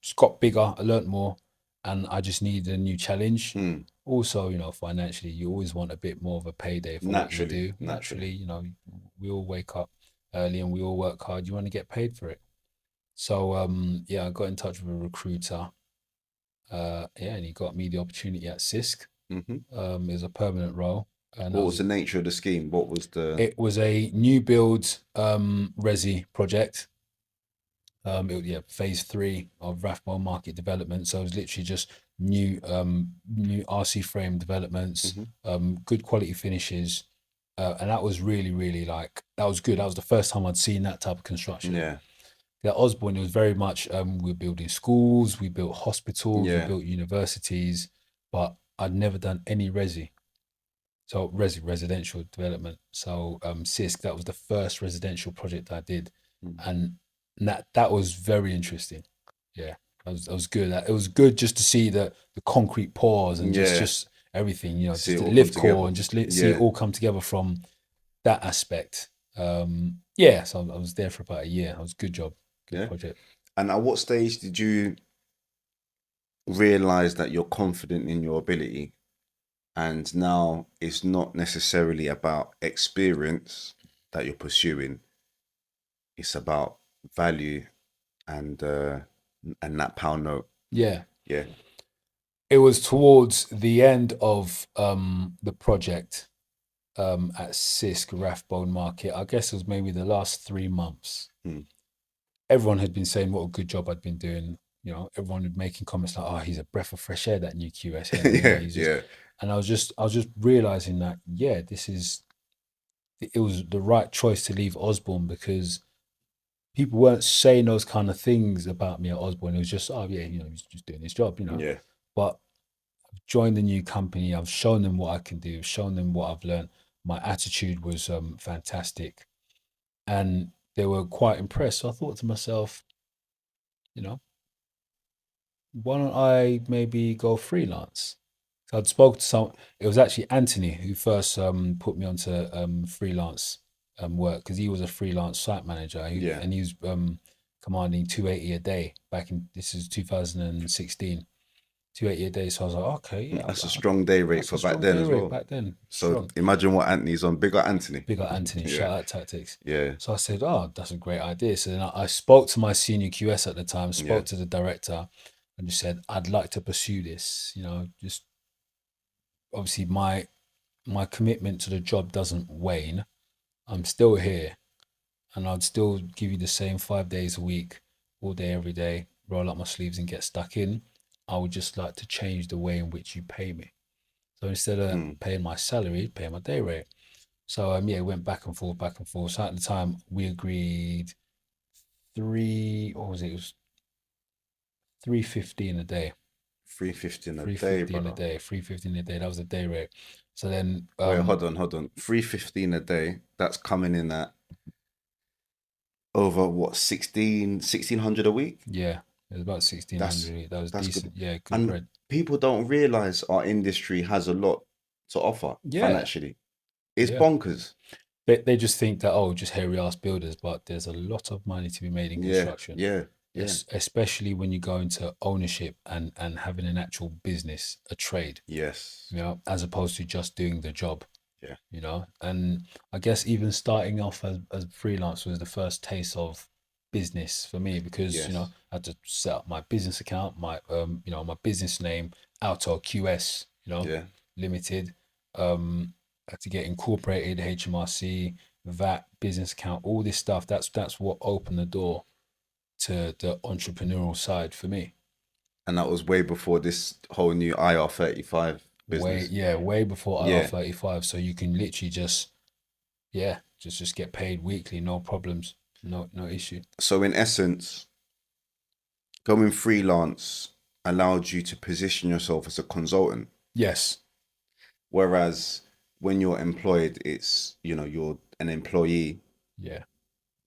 Speaker 2: just got bigger. I learnt more and I just needed a new challenge.
Speaker 1: Mm.
Speaker 2: Also, financially, you always want a bit more of a payday for what you
Speaker 1: Naturally,
Speaker 2: do.
Speaker 1: naturally.
Speaker 2: Naturally, we all wake up early and we all work hard. You want to get paid for it. So yeah, I got in touch with a recruiter. Yeah, and he got me the opportunity at Sisk.
Speaker 1: Hmm.
Speaker 2: It was a permanent role, and
Speaker 1: What was the nature of the scheme? What was the?
Speaker 2: it was a new build resi project. Yeah, phase 3 of Rathbone Market development. So it was literally just new RC frame developments,
Speaker 1: Hmm.
Speaker 2: good quality finishes, and that was really really that was good. That was the first time I'd seen that type of construction.
Speaker 1: Yeah,
Speaker 2: At Osborne, it was very much we were building schools, we built hospitals, we
Speaker 1: yeah,
Speaker 2: built universities, but I'd never done any resi. So residential development. So Sisk, that was the first residential project I did,
Speaker 1: mm.
Speaker 2: and that was very interesting. Yeah, that was good. It was good just to see the concrete pours and just
Speaker 1: Yeah.
Speaker 2: just everything.
Speaker 1: See
Speaker 2: Just
Speaker 1: it
Speaker 2: the
Speaker 1: all come
Speaker 2: live core
Speaker 1: together.
Speaker 2: and just see it
Speaker 1: Yeah,
Speaker 2: all come together from that aspect. Yeah, so I was there for about a year. It was a good job, good
Speaker 1: yeah.
Speaker 2: project.
Speaker 1: And at what stage did you realize that you're confident in your ability, and now it's not necessarily about experience that you're pursuing, it's about value and that pound note.
Speaker 2: Yeah,
Speaker 1: Yeah.
Speaker 2: it was towards the end of the project at Sisk Rathbone Market. I guess it was maybe the last 3 months.
Speaker 1: Mm.
Speaker 2: Everyone had been saying what a good job I'd been doing. Everyone had making comments like, "Oh, he's a breath of fresh air, that new QS Henry.
Speaker 1: Yeah,
Speaker 2: He's just."
Speaker 1: yeah,
Speaker 2: And I was just realizing that, yeah, it was the right choice to leave Osborne because people weren't saying those kind of things about me at Osborne. It was just, oh yeah, he's just doing his job.
Speaker 1: yeah,
Speaker 2: But joined the new company. I've shown them what I can do, shown them what I've learned. My attitude was fantastic, and they were quite impressed. So I thought to myself, you know, why don't I maybe go freelance? So I'd spoke to some. It was actually Anthony who first put me onto freelance work because he was a freelance site manager
Speaker 1: yeah.
Speaker 2: and he was commanding 280 a day back in this is 2016. 280 a day. So I was like, okay, yeah,
Speaker 1: That's a strong day rate
Speaker 2: that's a
Speaker 1: for back
Speaker 2: strong
Speaker 1: then
Speaker 2: day
Speaker 1: as
Speaker 2: rate
Speaker 1: well.
Speaker 2: back then.
Speaker 1: So
Speaker 2: Strong.
Speaker 1: imagine what Anthony's on. Big up Anthony.
Speaker 2: Big up Anthony.
Speaker 1: Yeah,
Speaker 2: Shout out Tactics.
Speaker 1: yeah,
Speaker 2: So I said, oh, that's a great idea. So then I spoke to my senior QS at the time,
Speaker 1: yeah.
Speaker 2: spoke to the director, and just said, I'd like to pursue this. Just obviously my commitment to the job doesn't wane. I'm still here, and I'd still give you the same 5 days a week, all day, every day, roll up my sleeves and get stuck in. I would just like to change the way in which you pay me. So instead of
Speaker 1: Mm.
Speaker 2: paying my salary, pay my day rate. So yeah, it went back and forth, back and forth. So at the time we agreed what was it? It was 350 a day.
Speaker 1: 350 a
Speaker 2: Three
Speaker 1: day,
Speaker 2: fifty in a
Speaker 1: brother.
Speaker 2: day, 350 a day. That was the day rate. So then
Speaker 1: Wait, hold on. 350 a day. That's coming in at over what, 1600 a week?
Speaker 2: yeah, it was about
Speaker 1: That's
Speaker 2: 1600. That was
Speaker 1: that's good.
Speaker 2: decent. Yeah, good
Speaker 1: And
Speaker 2: bread.
Speaker 1: people don't realize our industry has a lot to offer
Speaker 2: Yeah,
Speaker 1: financially. It's
Speaker 2: yeah.
Speaker 1: bonkers.
Speaker 2: They just think that, oh, just hairy ass builders, but there's a lot of money to be made in
Speaker 1: Yeah,
Speaker 2: construction.
Speaker 1: yeah, yeah.
Speaker 2: Especially when you go into ownership and having an actual business, a trade,
Speaker 1: Yes.
Speaker 2: as opposed to just doing the job.
Speaker 1: Yeah.
Speaker 2: And I guess even starting off as freelance was the first taste of business for me, because
Speaker 1: Yes.
Speaker 2: I had to set up my business account, my business name, Auto QS,
Speaker 1: Yeah.
Speaker 2: limited. Had to get incorporated, HMRC, VAT, business account, all this stuff. That's what opened the door to the entrepreneurial side for me.
Speaker 1: And that was way before this whole new IR35
Speaker 2: Way
Speaker 1: business.
Speaker 2: Yeah, way before
Speaker 1: Yeah.
Speaker 2: IR35. So you can literally just get paid weekly, no problems, no issue.
Speaker 1: So in essence, going freelance allowed you to position yourself as a consultant.
Speaker 2: Yes,
Speaker 1: Whereas when you're employed, it's, you're an employee
Speaker 2: yeah,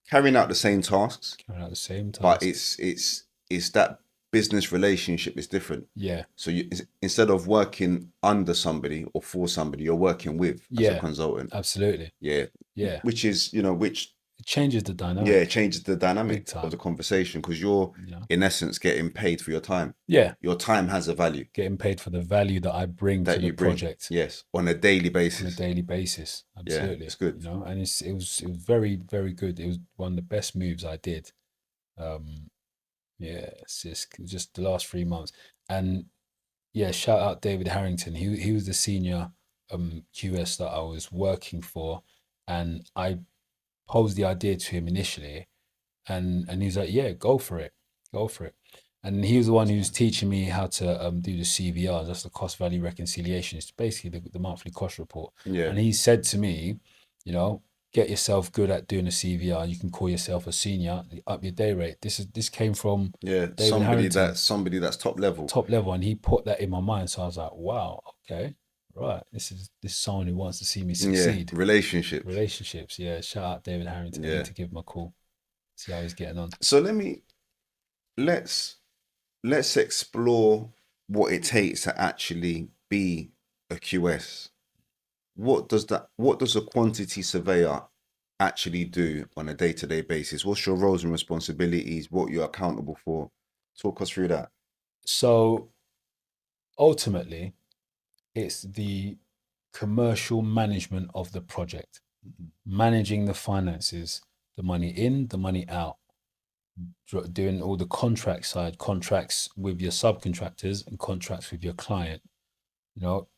Speaker 1: carrying out the same tasks,
Speaker 2: carrying out the same
Speaker 1: but
Speaker 2: task.
Speaker 1: it's that business relationship is different.
Speaker 2: Yeah,
Speaker 1: So instead of working under somebody or for somebody, you're working with as a
Speaker 2: yeah,
Speaker 1: consultant.
Speaker 2: absolutely.
Speaker 1: Yeah,
Speaker 2: Yeah,
Speaker 1: which is, which,
Speaker 2: it changes the
Speaker 1: yeah, it
Speaker 2: dynamic
Speaker 1: changes the
Speaker 2: big
Speaker 1: dynamic of the
Speaker 2: time.
Speaker 1: conversation because you're in essence getting paid for your time.
Speaker 2: Yeah,
Speaker 1: Your time has a value
Speaker 2: getting paid for the value that I bring to
Speaker 1: that
Speaker 2: the
Speaker 1: you bring.
Speaker 2: project
Speaker 1: Yes, on a daily
Speaker 2: on a
Speaker 1: basis.
Speaker 2: daily basis.
Speaker 1: Yeah,
Speaker 2: Absolutely.
Speaker 1: it's good.
Speaker 2: And it was very, very good. It was one of the best moves I did. Um, yeah, it's just the last 3 months. And yeah, shout out David Harrington. He was the senior QS that I was working for, and I posed the idea to him initially, and he was like, "Yeah, go for it, go for it." And he was the one who was teaching me how to do the CVR. That's the cost value reconciliation. It's basically the monthly cost report.
Speaker 1: Yeah,
Speaker 2: And he said to me, get yourself good at doing a CVR. You can call yourself a senior, up your day rate. This came from
Speaker 1: yeah.
Speaker 2: David Harrington,
Speaker 1: Somebody that's top level.
Speaker 2: top level, and he put that in my mind. So I was like, wow, okay, right. This is someone who wants to see me
Speaker 1: Yeah,
Speaker 2: succeed.
Speaker 1: relationships.
Speaker 2: Relationships, yeah. Shout out David Harrington. I need
Speaker 1: Yeah.
Speaker 2: to give him a call, see how he's getting on.
Speaker 1: So let's let's explore what it takes to actually be a QS. What does a quantity surveyor actually do on a day-to-day basis? What's your roles and responsibilities? What you're accountable for? Talk us through that.
Speaker 2: So ultimately, it's the commercial management of the project, managing the finances, the money in, the money out, doing all the contract side, contracts with your subcontractors and contracts with your client.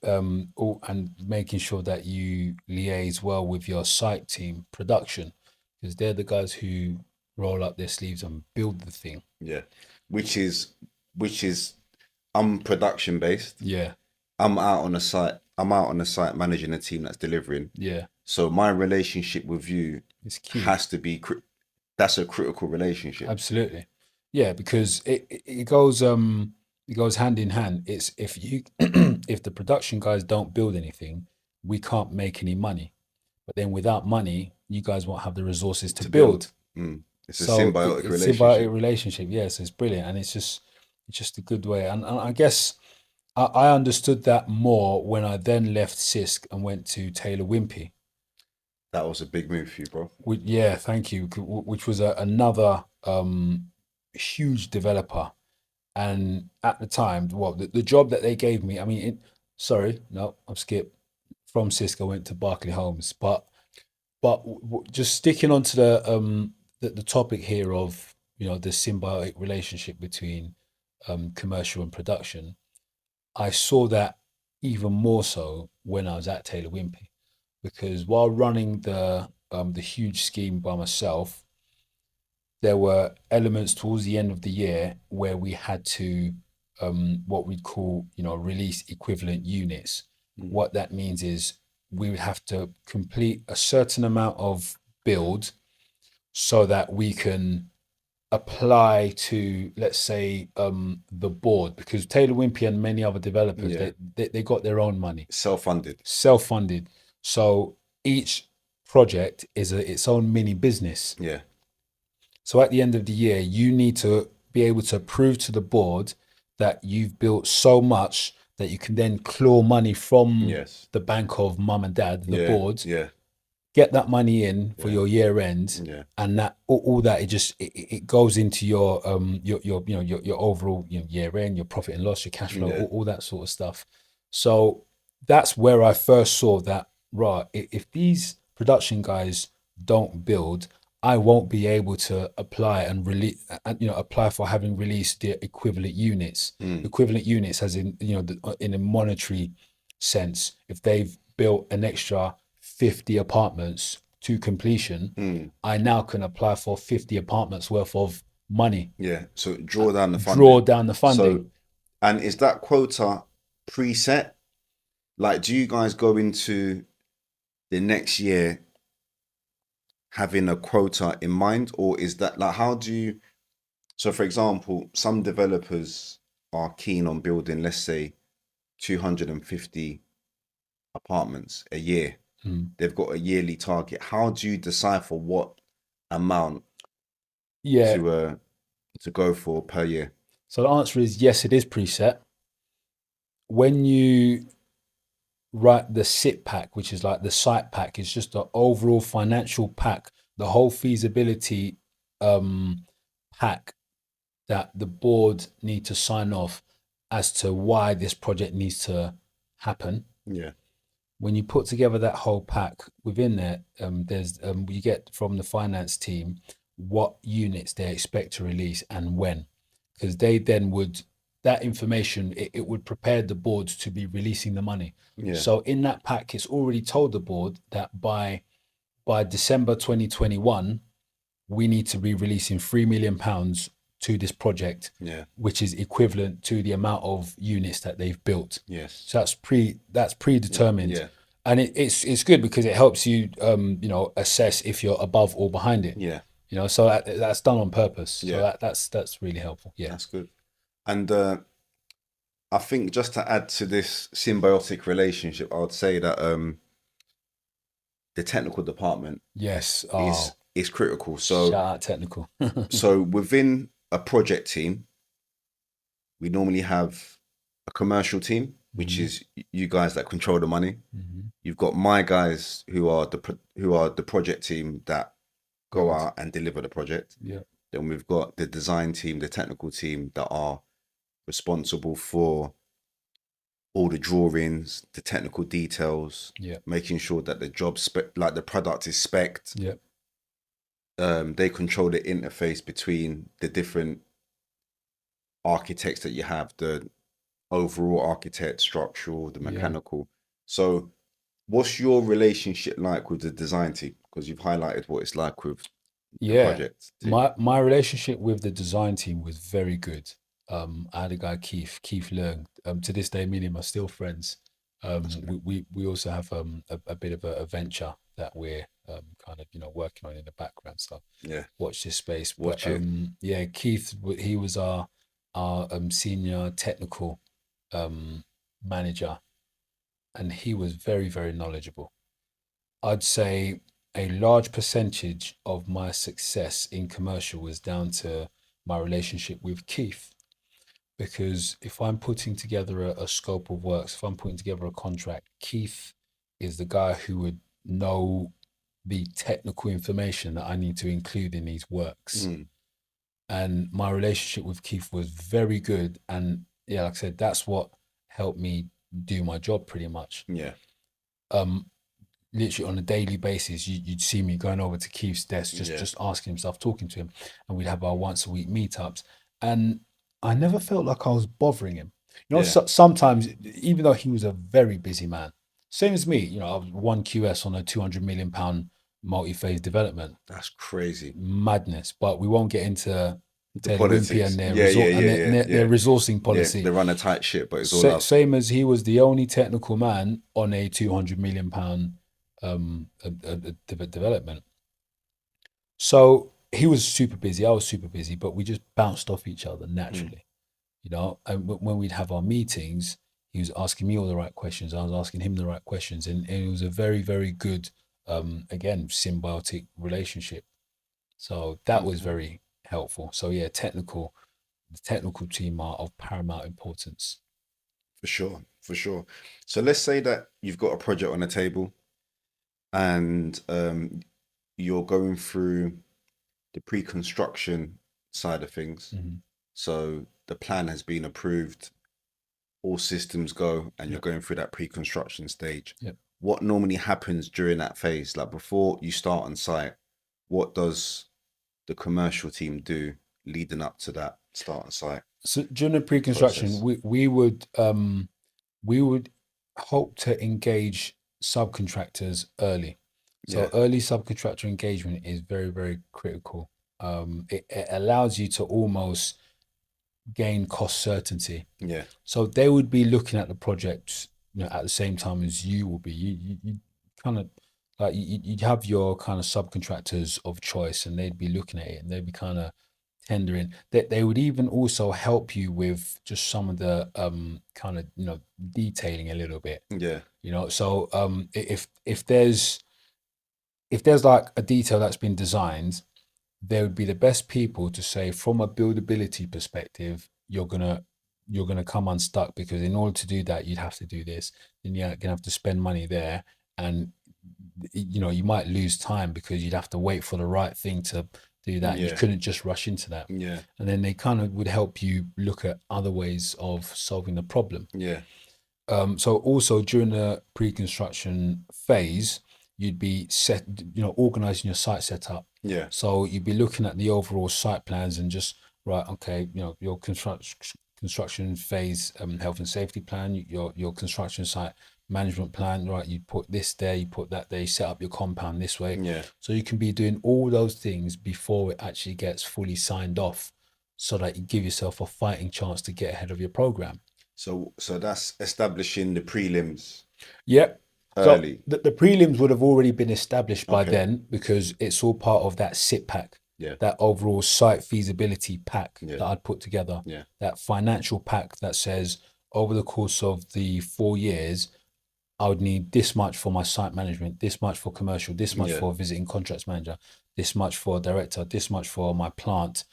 Speaker 2: And making sure that you liaise well with your site team, production, because they're the guys who roll up their sleeves and build the thing.
Speaker 1: Yeah. Which is which is I'm production based.
Speaker 2: Yeah,
Speaker 1: I'm out on the site. I'm out on the site managing a team that's delivering.
Speaker 2: yeah,
Speaker 1: So my relationship with you
Speaker 2: it's key.
Speaker 1: has to be that's a critical relationship.
Speaker 2: Absolutely. Yeah, because it goes hand in hand. It's if you if the production guys don't build anything, we can't make any money. But then without money, you guys won't have the resources to
Speaker 1: To build.
Speaker 2: build.
Speaker 1: It's a
Speaker 2: So
Speaker 1: symbiotic
Speaker 2: it's symbiotic
Speaker 1: relationship.
Speaker 2: relationship. Yes, it's brilliant, and it's just a good way. And I guess I understood that more when I then left Cisc and went to Taylor Wimpey.
Speaker 1: That was a big move for you, bro.
Speaker 2: Yeah, thank you. Which was another huge developer. And at the time, well, the job that they gave me, I mean, sorry, no, I've skipped. From Cisco, went to Barclay Holmes, but just sticking on to the topic here of the symbiotic relationship between commercial and production, I saw that even more so when I was at Taylor Wimpey, because while running the huge scheme by myself, there were elements towards the end of the year where we had to what we'd call, release equivalent units. What that means is we would have to complete a certain amount of build so that we can apply to, let's say, the board, because Taylor Wimpey and many other developers,
Speaker 1: Yeah.
Speaker 2: they got their own money,
Speaker 1: Self-funded.
Speaker 2: self-funded. So each project is its own mini business.
Speaker 1: Yeah.
Speaker 2: So at the end of the year, you need to be able to prove to the board that you've built so much that you can then claw money from
Speaker 1: Yes.
Speaker 2: the bank of mum and dad, the
Speaker 1: Yeah.
Speaker 2: board,
Speaker 1: Yeah.
Speaker 2: get that money in for
Speaker 1: Yeah.
Speaker 2: your year end,
Speaker 1: Yeah.
Speaker 2: and that all that it goes into your your overall year end, your profit and loss, your cash flow,
Speaker 1: Yeah.
Speaker 2: all that sort of stuff. So that's where I first saw that, right, if these production guys don't build, I won't be able to apply and release, apply for having released the equivalent units. Equivalent units, as in, in a monetary sense, if they've built an extra 50 apartments to completion, I now can apply for 50 apartments worth of money.
Speaker 1: Yeah. So draw down the funding.
Speaker 2: Draw down the funding.
Speaker 1: So, and is that quota preset? Like, do you guys go into the next year having a quota in mind, or is that like, how do you? So, for example, some developers are keen on building, let's say, 250 apartments a year. They've got a yearly target. How do you decipher what amount
Speaker 2: Yeah.
Speaker 1: to go for per year?
Speaker 2: So the answer is yes, it is preset. When you write the SIP pack, which is like the site pack, it's just the overall financial pack, the whole feasibility pack that the board need to sign off as to why this project needs to happen.
Speaker 1: Yeah.
Speaker 2: When you put together that whole pack, within there, there's you get from the finance team what units they expect to release and when, because they then would, that information, it would prepare the board to be releasing the money.
Speaker 1: Yeah.
Speaker 2: So in that pack, it's already told the board that by December 2021, we need to be releasing £3 million to this project,
Speaker 1: Yeah.
Speaker 2: which is equivalent to the amount of units that they've built.
Speaker 1: Yes.
Speaker 2: So that's predetermined.
Speaker 1: Yeah.
Speaker 2: And it's good because it helps you assess if you're above or behind it.
Speaker 1: Yeah.
Speaker 2: So that's done on purpose.
Speaker 1: Yeah.
Speaker 2: So that's really helpful. Yeah.
Speaker 1: That's good. And I think just to add to this symbiotic relationship, I would say that the technical department
Speaker 2: Yes.
Speaker 1: is critical. So
Speaker 2: shout out technical.
Speaker 1: so within a project team, we normally have a commercial team, which is you guys that control the money. You've got my guys who are the project team that go out and deliver the project.
Speaker 2: Yeah.
Speaker 1: Then we've got the design team, the technical team that are responsible for all the drawings, the technical details, making sure that the job spec, like the product is spec'd.
Speaker 2: Yeah.
Speaker 1: They control the interface between the different architects that you have, the overall architect, structural, the mechanical. So what's your relationship like with the design team? Because you've highlighted what it's like with the project team.
Speaker 2: My relationship with the design team was very good. I had a guy, Keith Leung. To this day, me and him are still friends. We also have a bit of a venture that we're kind of working on in the background. So watch this space.
Speaker 1: Watch it.
Speaker 2: Yeah, Keith, he was our senior technical manager, and he was very, very knowledgeable. I'd say a large percentage of my success in commercial was down to my relationship with Keith. Because if I'm putting together a scope of works, if I'm putting together a contract, Keith is the guy who would know the technical information that I need to include in these works. And my relationship with Keith was very good. And yeah, like I said, that's what helped me do my job pretty much.
Speaker 1: Yeah.
Speaker 2: Literally on a daily basis, you'd see me going over to Keith's desk, just asking him stuff, talking to him, and we'd have our once a week meetups. And I never felt like I was bothering him. You know,
Speaker 1: Yeah,
Speaker 2: sometimes, even though he was a very busy man, same as me, you know, I was one QS on a £200 million multi-phase development.
Speaker 1: that's crazy.
Speaker 2: Madness. But we won't get into
Speaker 1: The
Speaker 2: Taylor Wimpey
Speaker 1: politics.
Speaker 2: and their
Speaker 1: Yeah, yeah,
Speaker 2: resort and
Speaker 1: yeah,
Speaker 2: their,
Speaker 1: yeah,
Speaker 2: their
Speaker 1: yeah.
Speaker 2: resourcing
Speaker 1: Yeah,
Speaker 2: policy.
Speaker 1: they run a tight ship, but it's all love.
Speaker 2: Same as he was the only technical man on a £200 million development. So he was super busy. I was super busy, but we just bounced off each other
Speaker 1: Mm,
Speaker 2: naturally, you know. And when we'd have our meetings, he was asking me all the right questions. I was asking him the right questions, and it was a very, very good, again, symbiotic relationship. So that was
Speaker 1: okay.
Speaker 2: very helpful. So yeah, the technical team are of paramount importance.
Speaker 1: For sure, for sure. So let's say that you've got a project on the table and you're going through the pre-construction side of things.
Speaker 2: Mhm.
Speaker 1: So the plan has been approved, all systems go, and you're
Speaker 2: Yep.
Speaker 1: going through that pre-construction stage.
Speaker 2: Yep.
Speaker 1: What normally happens during that phase? Like before you start on site, what does the commercial team do leading up to that start on site
Speaker 2: So during the pre-construction,
Speaker 1: process?
Speaker 2: we would hope to engage subcontractors early. So
Speaker 1: Yeah,
Speaker 2: early subcontractor engagement is very, very critical. It allows you to almost gain cost certainty.
Speaker 1: yeah,
Speaker 2: So they would be looking at the project, you know, at the same time as you will be. You kind of like you'd have your kind of subcontractors of choice, and they'd be looking at it, and they'd be kind of tendering. They would even also help you with just some of the kind of, you know, detailing a little bit.
Speaker 1: yeah,
Speaker 2: You know, so if there's like a detail that's been designed, they would be the best people to say from a buildability perspective, you're gonna come unstuck, because in order to do that, you'd have to do this. Then you're gonna have to spend money there, and you know, you might lose time because you'd have to wait for the right thing to do that. You
Speaker 1: yeah,
Speaker 2: couldn't just rush into that.
Speaker 1: yeah,
Speaker 2: And then they kind of would help you look at other ways of solving the problem.
Speaker 1: yeah,
Speaker 2: So also during the pre-construction phase, you'd be organizing your site setup.
Speaker 1: yeah,
Speaker 2: So you'd be looking at the overall site plans and just, right, okay, you know, your construction phase, health and safety plan, your construction site management plan, right? You put this there, you put that there, you set up your compound this way.
Speaker 1: yeah.
Speaker 2: So you can be doing all those things before it actually gets fully signed off, so that you give yourself a fighting chance to get ahead of your program.
Speaker 1: So that's establishing the prelims
Speaker 2: Yep. So
Speaker 1: early.
Speaker 2: the prelims would have already been established by
Speaker 1: Okay.
Speaker 2: then, because it's all part of that SIP pack,
Speaker 1: Yeah,
Speaker 2: that overall site feasibility pack
Speaker 1: yeah,
Speaker 2: that I'd put together,
Speaker 1: yeah,
Speaker 2: that financial pack that says over the course of the 4 years, I would need this much for my site management, this much for commercial, this much
Speaker 1: yeah,
Speaker 2: for visiting contracts manager, this much for director, this much for my plant,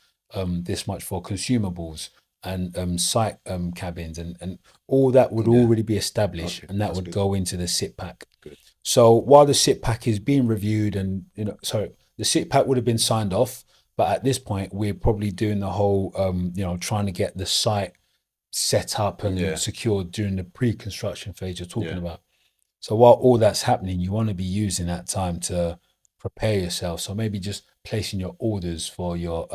Speaker 2: this much for consumables and site cabins, and all that would
Speaker 1: yeah.
Speaker 2: already be established,
Speaker 1: Okay,
Speaker 2: and that
Speaker 1: that's
Speaker 2: would
Speaker 1: good.
Speaker 2: go into the SIP pack.
Speaker 1: Good.
Speaker 2: So while the SIP pack is being reviewed, and sorry, the SIP pack would have been signed off, but at this point we're probably doing the whole trying to get the site set up and
Speaker 1: Yeah,
Speaker 2: secured during the pre-construction phase you're talking
Speaker 1: yeah,
Speaker 2: about. So while all that's happening, you want to be using that time to prepare yourself. So maybe just placing your orders for your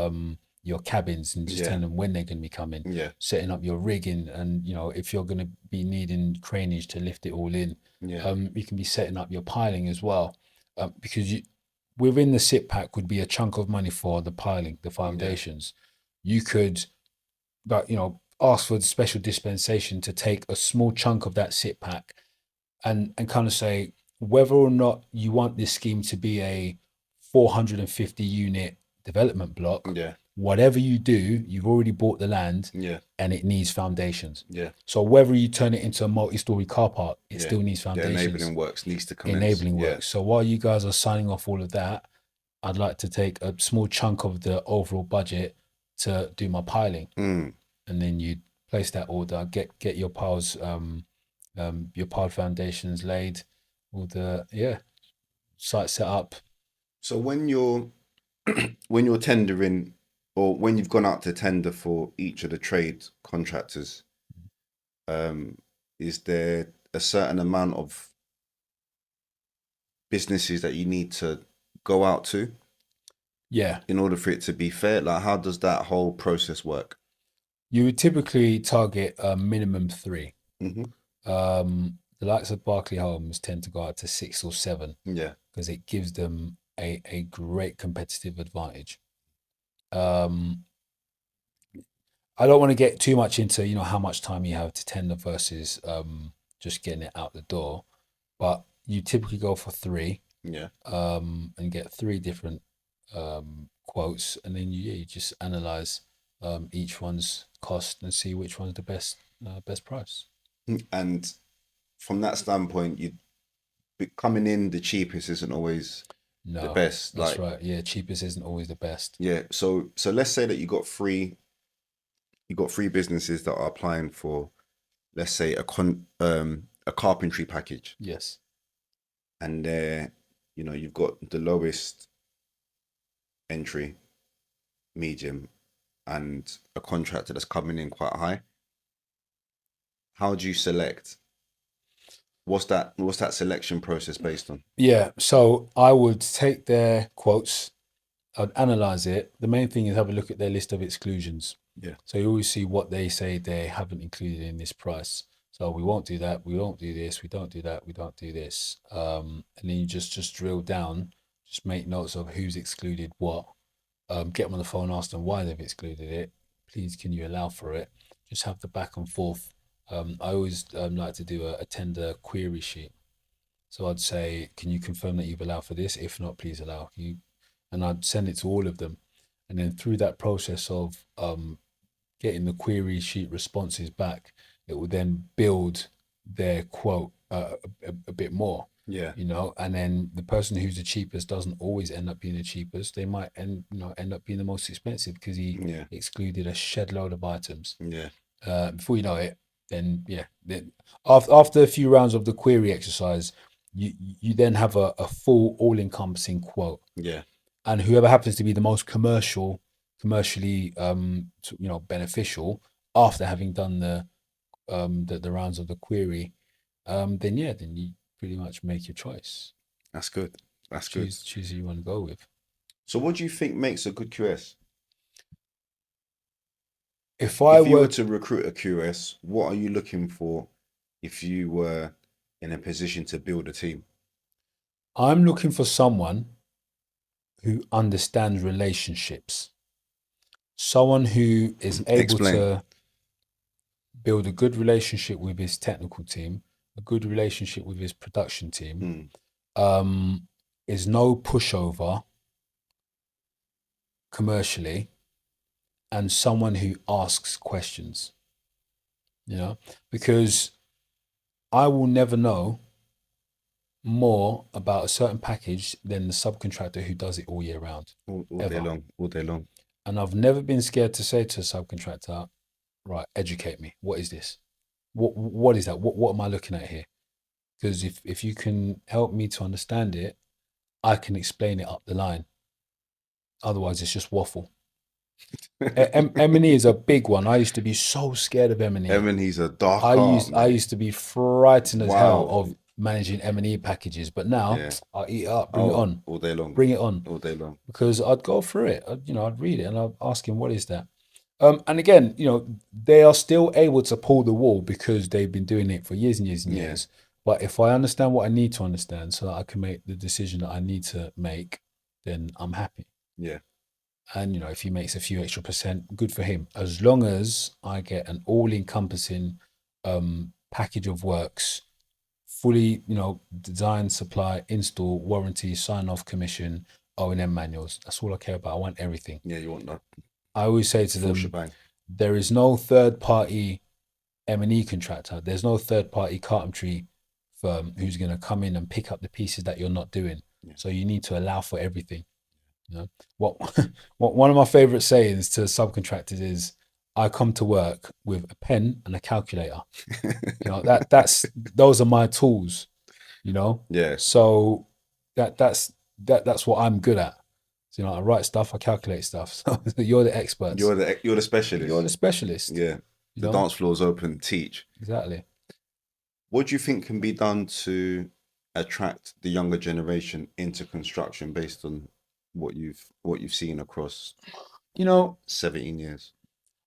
Speaker 2: cabins, and just
Speaker 1: yeah,
Speaker 2: telling them when they're going to be coming,
Speaker 1: yeah,
Speaker 2: setting up your rigging, and you know, if you're going to be needing craneage to lift it all in,
Speaker 1: yeah,
Speaker 2: you can be setting up your piling as well, because within the sit pack would be a chunk of money for the piling, the
Speaker 1: yeah,
Speaker 2: foundations. You could, but ask for the special dispensation to take a small chunk of that sit pack, and kind of say whether or not you want this scheme to be a 450 unit development block.
Speaker 1: yeah,
Speaker 2: Whatever you do, you've already bought the land,
Speaker 1: yeah,
Speaker 2: and it needs foundations.
Speaker 1: yeah,
Speaker 2: So whether you turn it into a multi-story car park, it
Speaker 1: yeah.
Speaker 2: still needs
Speaker 1: The
Speaker 2: foundations,
Speaker 1: enabling works needs to commence.
Speaker 2: enabling
Speaker 1: Yeah.
Speaker 2: work. So while you guys are signing off all of that, I'd like to take a small chunk of the overall budget to do my piling.
Speaker 1: Mm.
Speaker 2: And then you place that order, get your piled foundations laid, all the site set up.
Speaker 1: So when you're tendering or when you've gone out to tender for each of the trade contractors, um, is there a certain amount of businesses that you need to go out to
Speaker 2: Yeah.
Speaker 1: in order for it to be fair? Like, how does that whole process work?
Speaker 2: You would typically target a minimum 3.
Speaker 1: Hmm.
Speaker 2: The likes of Barclay Holmes tend to go out to 6 or 7
Speaker 1: Yeah.
Speaker 2: because it gives them a great competitive advantage. Um, I don't want to get too much into, how much time you have to tender versus just getting it out the door, but you typically go for 3
Speaker 1: Yeah.
Speaker 2: and get 3 different quotes, and then you just analyze each one's cost and see which one's the best price.
Speaker 1: And from that standpoint, coming in the cheapest isn't always the
Speaker 2: No,
Speaker 1: best.
Speaker 2: that's
Speaker 1: Like,
Speaker 2: right. Yeah, cheapest isn't always the best.
Speaker 1: yeah. So let's say that you got three businesses that are applying for, let's say, a carpentry package,
Speaker 2: Yes.
Speaker 1: and you've got the lowest entry, medium, and a contractor that's coming in quite high. How do you select? What's that selection process based on?
Speaker 2: Yeah, so I would take their quotes, I'd analyze it. The main thing is have a look at their list of exclusions.
Speaker 1: Yeah.
Speaker 2: So you always see what they say they haven't included in this price. So we won't do that. We won't do this. We don't do that. We don't do this. And then you just drill down, just make notes of who's excluded what. Get them on the phone, ask them why they've excluded it. Please, can you allow for it? Just have the back and forth. I always like to do a tender query sheet. So I'd say, can you confirm that you've allowed for this? If not, please allow. You, and I'd send it to all of them. And then through that process of getting the query sheet responses back, it would then build their quote a bit more,
Speaker 1: Yeah.
Speaker 2: and then the person who's the cheapest doesn't always end up being the cheapest. They might end up being the most expensive because he
Speaker 1: Yeah.
Speaker 2: excluded a shed load of items.
Speaker 1: Yeah.
Speaker 2: Before you know it, then yeah, then after a few rounds of the query exercise, you then have a full all encompassing quote,
Speaker 1: Yeah.
Speaker 2: and whoever happens to be the most commercially beneficial after having done the rounds of the query, then yeah, then you pretty much make your choice.
Speaker 1: That's good. That's good.
Speaker 2: Choose who you want to go with.
Speaker 1: So what do you think makes a good QS?
Speaker 2: If I
Speaker 1: If you were
Speaker 2: were,
Speaker 1: to recruit a QS, what are you looking for if you were in a position to build a team?
Speaker 2: I'm looking for someone who understands relationships, someone who is able
Speaker 1: Explain.
Speaker 2: to build a good relationship with his technical team, a good relationship with his production team,
Speaker 1: Mm.
Speaker 2: um, is no pushover commercially, and someone who asks questions, because I will never know more about a certain package than the subcontractor who does it all year round,
Speaker 1: All day
Speaker 2: ever.
Speaker 1: long. All day long.
Speaker 2: And I've never been scared to say to a subcontractor, right, educate me. What is this? What is that? What am I looking at here? Because if you can help me to understand it, I can explain it up the line. Otherwise, it's just waffle. M&E is a big one. I used to be so scared of M&E.
Speaker 1: M&E's a dark
Speaker 2: I
Speaker 1: art,
Speaker 2: used I
Speaker 1: mate.
Speaker 2: used to be frightened as hell
Speaker 1: Wow.
Speaker 2: of managing M&E packages, but now
Speaker 1: Yeah.
Speaker 2: I eat it up,
Speaker 1: Oh, all day long.
Speaker 2: bring it on,
Speaker 1: All day long.
Speaker 2: because I'd go through it. I'd read it and I'd ask him, what is that? And again, they are still able to pull the wool because they've been doing it for years and years and
Speaker 1: Yeah.
Speaker 2: years. But if I understand what I need to understand so that I can make the decision that I need to make, then I'm happy.
Speaker 1: Yeah.
Speaker 2: And if he makes a few extra percent, good for him. As long as I get an all-encompassing package of works, fully, design, supply, install, warranty, sign off, commission, O&M manuals. That's all I care about. I want everything.
Speaker 1: Yeah. You want that
Speaker 2: I always say to
Speaker 1: full
Speaker 2: them,
Speaker 1: shebang.
Speaker 2: there is no third party M&E contractor. There's no third party carpentry firm who's going to come in and pick up the pieces that you're not doing.
Speaker 1: Yeah.
Speaker 2: So you need to allow for everything. What one of my favorite sayings to subcontractors is, I come to work with a pen and a calculator. That's those are my tools,
Speaker 1: Yeah.
Speaker 2: so that's what I'm good at. So, I write stuff, I calculate stuff. So you're the experts.
Speaker 1: You're the
Speaker 2: You're the
Speaker 1: specialist.
Speaker 2: specialist.
Speaker 1: Yeah.
Speaker 2: You
Speaker 1: The
Speaker 2: know
Speaker 1: dance floor's open. Teach.
Speaker 2: exactly.
Speaker 1: What do you think can be done to attract the younger generation into construction based on what you've seen across
Speaker 2: You know,
Speaker 1: 17 years?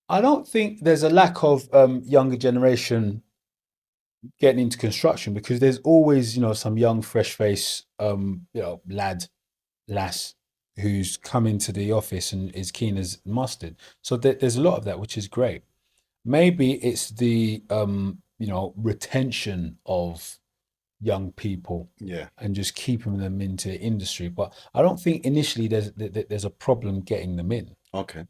Speaker 2: I don't think there's a lack of younger generation getting into construction because there's always, some young, fresh face, lad, lass who's come into the office and is keen as mustard. So there's a lot of that, which is great. Maybe it's the retention of young people
Speaker 1: Yeah.
Speaker 2: and just keeping them into industry. But I don't think initially there's a problem getting them in.
Speaker 1: Okay.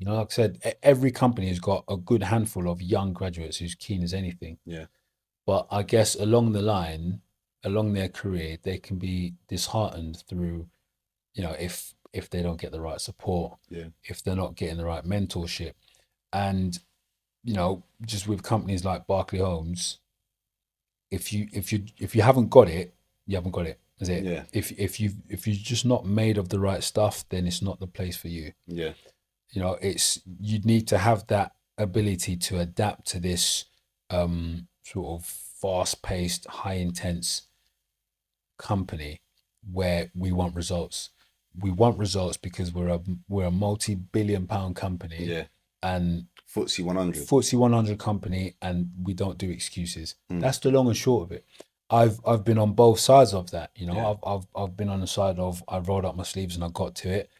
Speaker 2: Like I said, every company has got a good handful of young graduates who's keen as anything.
Speaker 1: Yeah.
Speaker 2: But I guess along the line, along their career, they can be disheartened through, if they don't get the right support,
Speaker 1: Yeah.
Speaker 2: if they're not getting the right mentorship. And, just with companies like Barclay Homes, if you haven't got it, you haven't got it. Is it?
Speaker 1: Yeah.
Speaker 2: If you're just not made of the right stuff, then it's not the place for you.
Speaker 1: Yeah.
Speaker 2: You need to have that ability to adapt to this sort of fast-paced, high-intense company where we want results. We want results because we're a multi-billion-pound company,
Speaker 1: Yeah.
Speaker 2: and
Speaker 1: FTSE 100.
Speaker 2: FTSE 100 company, and we don't do excuses.
Speaker 1: Mm.
Speaker 2: That's the long and short of it. I've been on both sides of that.
Speaker 1: Yeah.
Speaker 2: I've been on the side of I rolled up my sleeves and I got to it.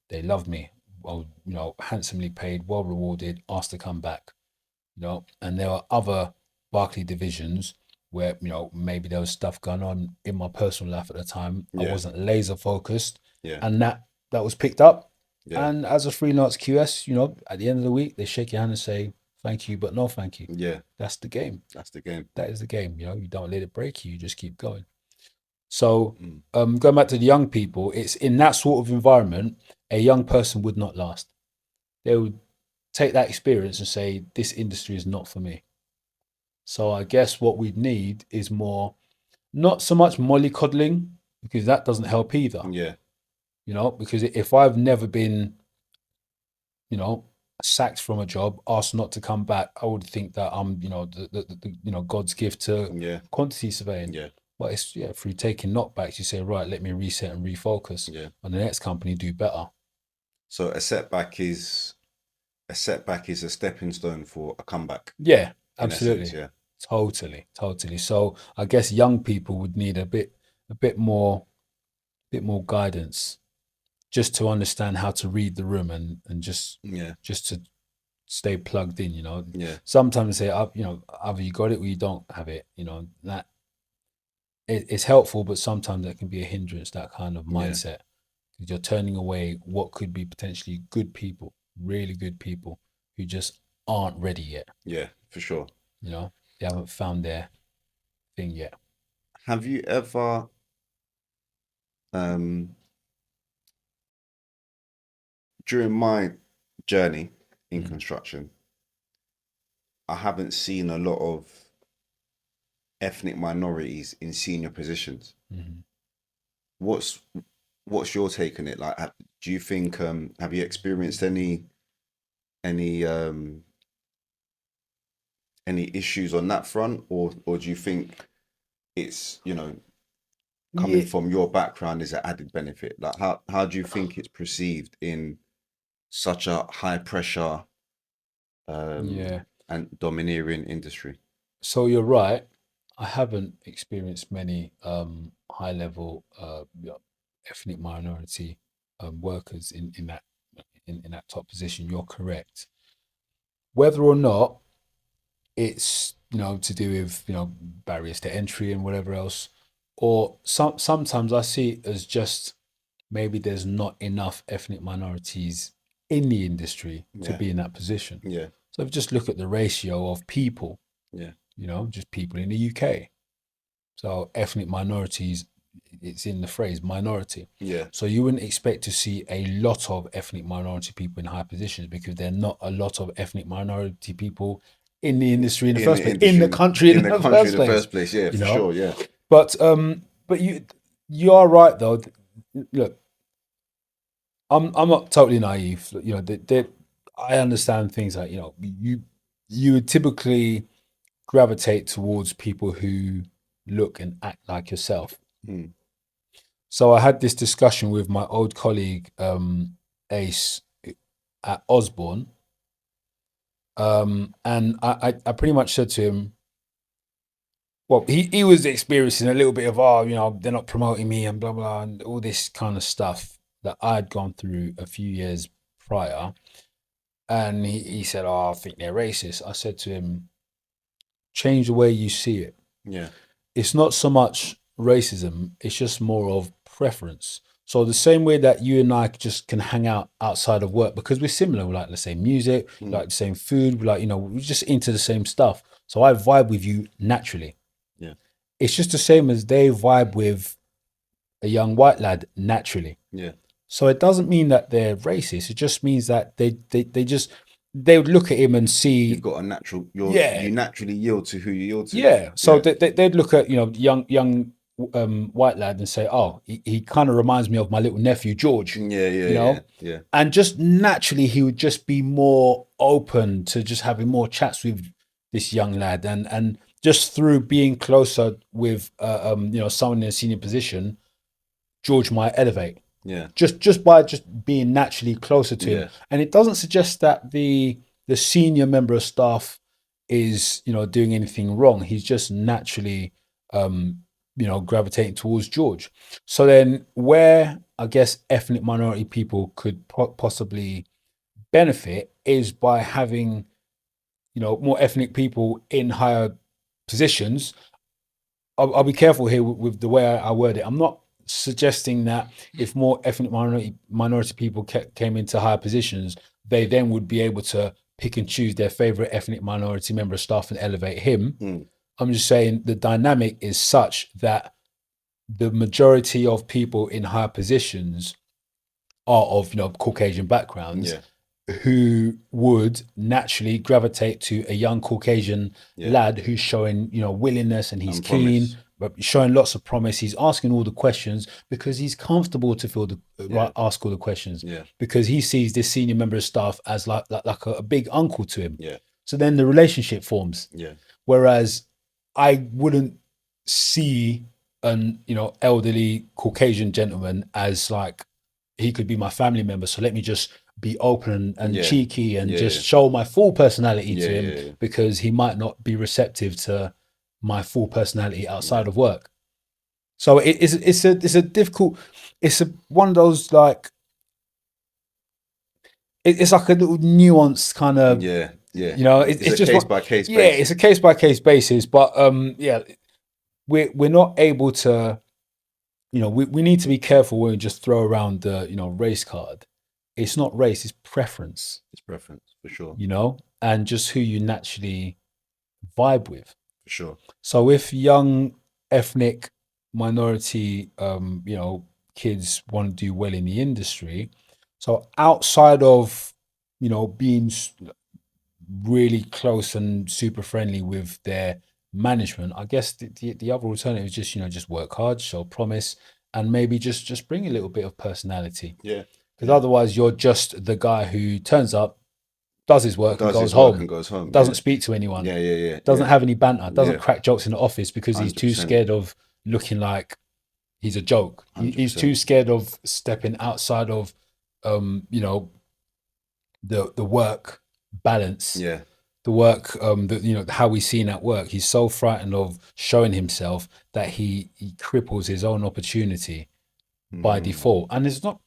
Speaker 2: They loved me. Well, handsomely paid, well rewarded, asked to come back. And there are other Barclay divisions where maybe there was stuff going on in my personal life at the time. I
Speaker 1: Yeah.
Speaker 2: wasn't laser focused,
Speaker 1: Yeah.
Speaker 2: and that was picked up.
Speaker 1: Yeah.
Speaker 2: And as a freelance QS, at the end of the week, they shake your hand and say thank you, but no thank you.
Speaker 1: Yeah.
Speaker 2: That's the game.
Speaker 1: That's the game.
Speaker 2: That is the game. You don't let it break you. You just keep going. So,
Speaker 1: Mm.
Speaker 2: going back to the young people, it's in that sort of environment, a young person would not last. They would take that experience and say, this industry is not for me. So I guess what we'd need is more, not so much mollycoddling, because that doesn't help either.
Speaker 1: Yeah.
Speaker 2: Because if I've never been, sacked from a job, asked not to come back, I would think that I'm, God's gift to
Speaker 1: Yeah.
Speaker 2: quantity surveying.
Speaker 1: Yeah.
Speaker 2: But it's through taking knockbacks, you say, right, let me reset and refocus.
Speaker 1: Yeah.
Speaker 2: And the next company do better.
Speaker 1: So a setback is a stepping stone for a comeback.
Speaker 2: Yeah,
Speaker 1: In
Speaker 2: absolutely.
Speaker 1: essence, yeah.
Speaker 2: Totally. So I guess young people would need a bit more guidance just to understand how to read the room and just
Speaker 1: Yeah.
Speaker 2: to stay plugged in.
Speaker 1: Yeah.
Speaker 2: Sometimes they say, either you got it or you don't have it. That it's helpful, but sometimes that can be a hindrance. That kind of
Speaker 1: Yeah.
Speaker 2: mindset, because you're turning away what could be potentially good people, really good people who just aren't ready yet.
Speaker 1: Yeah, for sure.
Speaker 2: They haven't found their thing yet.
Speaker 1: Have you ever during my journey in construction, I haven't seen a lot of ethnic minorities in senior positions.
Speaker 2: Mm-hmm.
Speaker 1: What's your take on it? Like, do you think have you experienced any issues on that front, or do you think it's coming
Speaker 2: Yeah.
Speaker 1: from your background is an added benefit? Like, how do you think it's perceived in such a high pressure
Speaker 2: Yeah.
Speaker 1: and domineering industry?
Speaker 2: So you're right. I haven't experienced many high level ethnic minority workers in that top position. You're correct. Whether or not it's to do with barriers to entry and whatever else, or sometimes I see it as just maybe there's not enough ethnic minorities in the industry to
Speaker 1: Yeah.
Speaker 2: be in that position.
Speaker 1: Yeah.
Speaker 2: So if you just look at the ratio of people,
Speaker 1: Yeah.
Speaker 2: just people in the UK. So ethnic minorities, it's in the phrase minority.
Speaker 1: Yeah.
Speaker 2: So you wouldn't expect to see a lot of ethnic minority people in high positions because there are not a lot of ethnic minority people in the industry in the first place, in the country in the first place.
Speaker 1: Yeah, for sure. Yeah.
Speaker 2: But you are right though. Look, I'm not totally naive. I understand things like you would typically gravitate towards people who look and act like yourself.
Speaker 1: Mm.
Speaker 2: So I had this discussion with my old colleague Ace at Osborne, And I pretty much said to him, well, he was experiencing a little bit of, oh, you know, they're not promoting me and blah blah and all this kind of stuff that I had gone through a few years prior. And he said, oh, I think they're racist. I said to him, change the way you see it.
Speaker 1: Yeah.
Speaker 2: It's not so much racism, it's just more of preference. So the same way that you and I just can hang out outside of work because we're similar, we like the same music, we like the same food, we like, you know, we're just into the same stuff. So I vibe with you naturally.
Speaker 1: Yeah.
Speaker 2: It's just the same as they vibe with a young white lad naturally.
Speaker 1: Yeah.
Speaker 2: So it doesn't mean that they're racist. It just means that they would look at him and see,
Speaker 1: You've got a natural.
Speaker 2: yeah,
Speaker 1: You naturally yield to who you yield to.
Speaker 2: yeah. So
Speaker 1: Yeah.
Speaker 2: they'd look at, you know, young white lad and say, oh, he kind of reminds me of my little nephew George,
Speaker 1: Yeah. Yeah.
Speaker 2: you know,
Speaker 1: Yeah.
Speaker 2: and just naturally he would just be more open to just having more chats with this young lad, and just through being closer with you know, someone in a senior position, George might elevate
Speaker 1: Yeah.
Speaker 2: just by just being naturally closer to him.
Speaker 1: Yeah.
Speaker 2: And it doesn't suggest that the senior member of staff is, you know, doing anything wrong. He's just naturally you know, gravitating towards George. So then where I guess ethnic minority people could possibly benefit is by having, you know, more ethnic people in higher positions. I'll be careful here with the way I word it. I'm not suggesting that if more ethnic minority people came into higher positions, they then would be able to pick and choose their favorite ethnic minority member of staff and elevate him.
Speaker 1: Mm.
Speaker 2: I'm just saying the dynamic is such that the majority of people in higher positions are of, you know, Caucasian backgrounds,
Speaker 1: Yeah.
Speaker 2: who would naturally gravitate to a young Caucasian
Speaker 1: Yeah.
Speaker 2: lad who's showing, you know, willingness, and he's
Speaker 1: And
Speaker 2: keen,
Speaker 1: promise.
Speaker 2: but showing lots of promise. He's asking all the questions because he's comfortable to feel the
Speaker 1: Yeah.
Speaker 2: ask all the questions,
Speaker 1: Yeah.
Speaker 2: because he sees this senior member of staff as like a big uncle to him.
Speaker 1: Yeah.
Speaker 2: So then the relationship forms.
Speaker 1: Yeah.
Speaker 2: Whereas I wouldn't see an, you know, elderly Caucasian gentleman as like, he could be my family member, so let me just be open and
Speaker 1: Yeah.
Speaker 2: cheeky and
Speaker 1: Yeah.
Speaker 2: just
Speaker 1: Yeah.
Speaker 2: show my full personality
Speaker 1: Yeah.
Speaker 2: to him,
Speaker 1: Yeah.
Speaker 2: because he might not be receptive to my full personality outside
Speaker 1: Yeah.
Speaker 2: of work. So it's a difficult, it's a one of those like, it's like a little nuanced kind of,
Speaker 1: Yeah. Yeah.
Speaker 2: you know,
Speaker 1: It's
Speaker 2: it's
Speaker 1: a
Speaker 2: just
Speaker 1: case
Speaker 2: what,
Speaker 1: by case
Speaker 2: yeah, it's a
Speaker 1: basis.
Speaker 2: case by case basis. But yeah, we're not able to, you know, we need to be careful when we just throw around the, you know, race card. It's not race, it's preference,
Speaker 1: It's preference for sure.
Speaker 2: you know, and just who you naturally vibe with.
Speaker 1: For sure.
Speaker 2: So if young ethnic minority you know, kids want to do well in the industry, so outside of, you know, being really close and super friendly with their management, I guess the other alternative is just, you know, just work hard, show promise, and maybe just bring a little bit of personality.
Speaker 1: Yeah.
Speaker 2: Because
Speaker 1: Yeah.
Speaker 2: otherwise you're just the guy who turns up, does his work and
Speaker 1: Does
Speaker 2: goes
Speaker 1: his work
Speaker 2: home,
Speaker 1: and goes home.
Speaker 2: doesn't
Speaker 1: Yeah.
Speaker 2: speak to anyone,
Speaker 1: Yeah. Yeah. Yeah.
Speaker 2: doesn't
Speaker 1: Yeah.
Speaker 2: have any banter, doesn't
Speaker 1: Yeah.
Speaker 2: crack jokes in the office because he's too
Speaker 1: 100%.
Speaker 2: scared of looking like he's a joke. He's too
Speaker 1: 100%.
Speaker 2: scared of stepping outside of you know, the work balance,
Speaker 1: Yeah.
Speaker 2: the work the, you know, how he's seen at work. He's so frightened of showing himself that he cripples his own opportunity by
Speaker 1: Mm.
Speaker 2: default, and it's not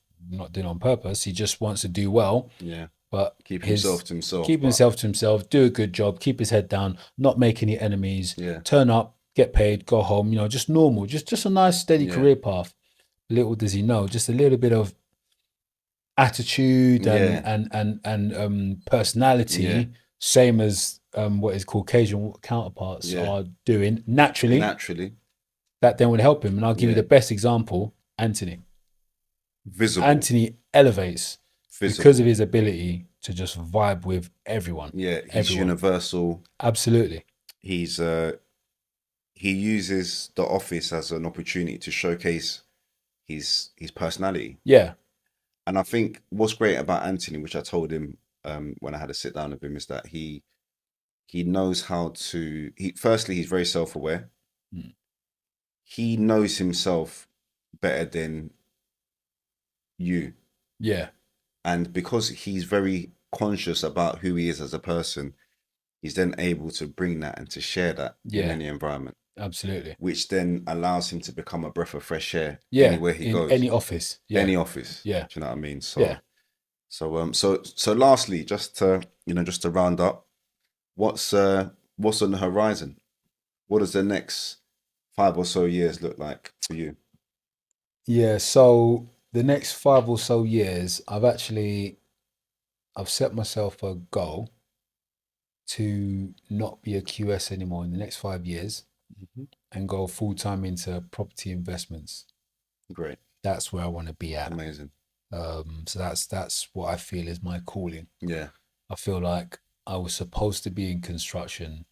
Speaker 2: doing it on purpose. He just wants to do well,
Speaker 1: Yeah.
Speaker 2: but
Speaker 1: Keep himself
Speaker 2: his
Speaker 1: to himself.
Speaker 2: keep
Speaker 1: But
Speaker 2: himself to himself, do a good job, keep his head down, not make any enemies,
Speaker 1: yeah.
Speaker 2: turn up, get paid, go home, you know, just normal, just a nice steady
Speaker 1: Yeah.
Speaker 2: career path. Little does he know, just a little bit of attitude
Speaker 1: Yeah.
Speaker 2: and
Speaker 1: Yeah.
Speaker 2: personality, same as what his Caucasian counterparts
Speaker 1: Yeah.
Speaker 2: are doing naturally,
Speaker 1: Naturally.
Speaker 2: that then would help him. And I'll give you
Speaker 1: Yeah.
Speaker 2: the best example, Anthony.
Speaker 1: Visible.
Speaker 2: Anthony elevates because of
Speaker 1: Visible.
Speaker 2: his ability to just vibe with everyone.
Speaker 1: Yeah. He's
Speaker 2: Everyone.
Speaker 1: universal.
Speaker 2: Absolutely.
Speaker 1: He's he uses the office as an opportunity to showcase his personality.
Speaker 2: Yeah.
Speaker 1: And I think what's great about Anthony, which I told him when I had a sit down with him, is that he knows how to. Firstly, he's very self-aware.
Speaker 2: Mm.
Speaker 1: He knows himself better than you,
Speaker 2: Yeah.
Speaker 1: and because he's very conscious about who he is as a person, he's then able to bring that and to share that in any environment.
Speaker 2: Absolutely.
Speaker 1: Which then allows him to become a breath of fresh air
Speaker 2: anywhere
Speaker 1: he
Speaker 2: in
Speaker 1: goes.
Speaker 2: Any office.
Speaker 1: Any office.
Speaker 2: Yeah.
Speaker 1: Do you know what I mean? So so lastly, just to round up, what's on the horizon? What does the next 5 or so years look like for you?
Speaker 2: Yeah, so the next 5 or so years, I've set myself a goal to not be a QS anymore in the next 5 years and go full time into property investments.
Speaker 1: Great.
Speaker 2: That's where I want to be at.
Speaker 1: Amazing.
Speaker 2: So that's what I feel is my calling.
Speaker 1: Yeah.
Speaker 2: I feel like I was supposed to be in construction,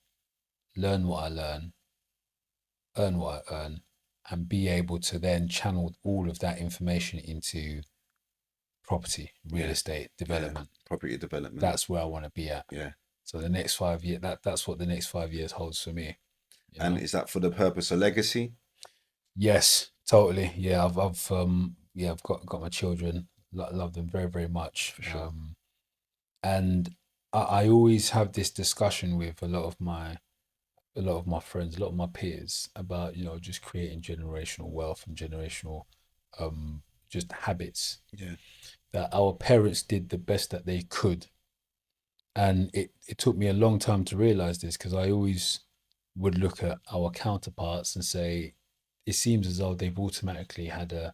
Speaker 2: learn what I learn, earn what I earn, and be able to then channel all of that information into property, real estate development.
Speaker 1: Property development.
Speaker 2: That's where I want to be at.
Speaker 1: Yeah.
Speaker 2: So the next 5 years, that's what the next 5 years holds for me.
Speaker 1: And is that for the purpose of legacy?
Speaker 2: Yes, totally. Yeah, I've got my children. Love them very, very much.
Speaker 1: For sure.
Speaker 2: And I always have this discussion with a lot of my friends, a lot of my peers about, just creating generational wealth and generational just habits.
Speaker 1: Yeah.
Speaker 2: That our parents did the best that they could. And it took me a long time to realize this, because I always would look at our counterparts and say, it seems as though they've automatically had a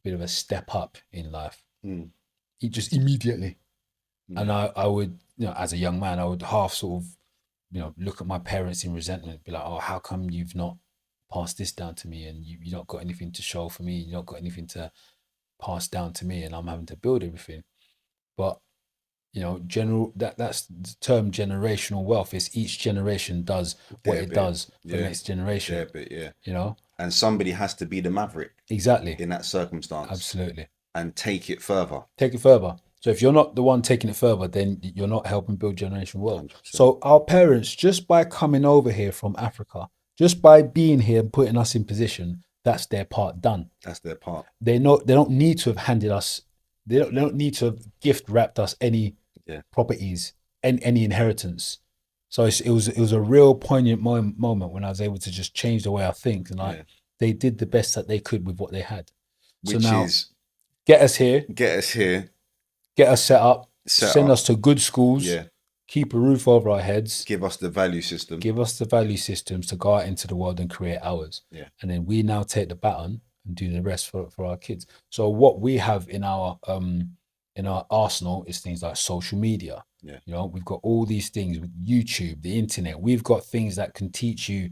Speaker 2: bit of a step up in life. Just immediately. And I would, as a young man, I would half sort of, look at my parents in resentment, be like, oh, how come you've not passed this down to me, and you not got anything to show for me, you not got anything to pass down to me, and I'm having to build everything. But that's the term generational wealth. Is each generation does what it does for the next generation.
Speaker 1: And somebody has to be the maverick.
Speaker 2: Exactly.
Speaker 1: In that circumstance.
Speaker 2: Absolutely.
Speaker 1: And take it further.
Speaker 2: So if you're not the one taking it further, then you're not helping build generational wealth.
Speaker 1: 100%.
Speaker 2: So our parents, just by coming over here from Africa, just by being here and putting us in position, that's their part done.
Speaker 1: That's their part.
Speaker 2: They don't need to have handed us. They don't need to have gift wrapped us any properties and any inheritance. So it was a real poignant moment when I was able to just change the way I think, and they did the best that they could with what they had.
Speaker 1: Which so now, is
Speaker 2: get us here, get us set up, send us to good schools, keep a roof over our heads,
Speaker 1: give us the value system,
Speaker 2: systems to go out into the world and create ours. And then we now take the baton and do the rest for our kids. So what we have in our arsenal is things like social media. We've got all these things with YouTube, the internet. We've got things that can teach you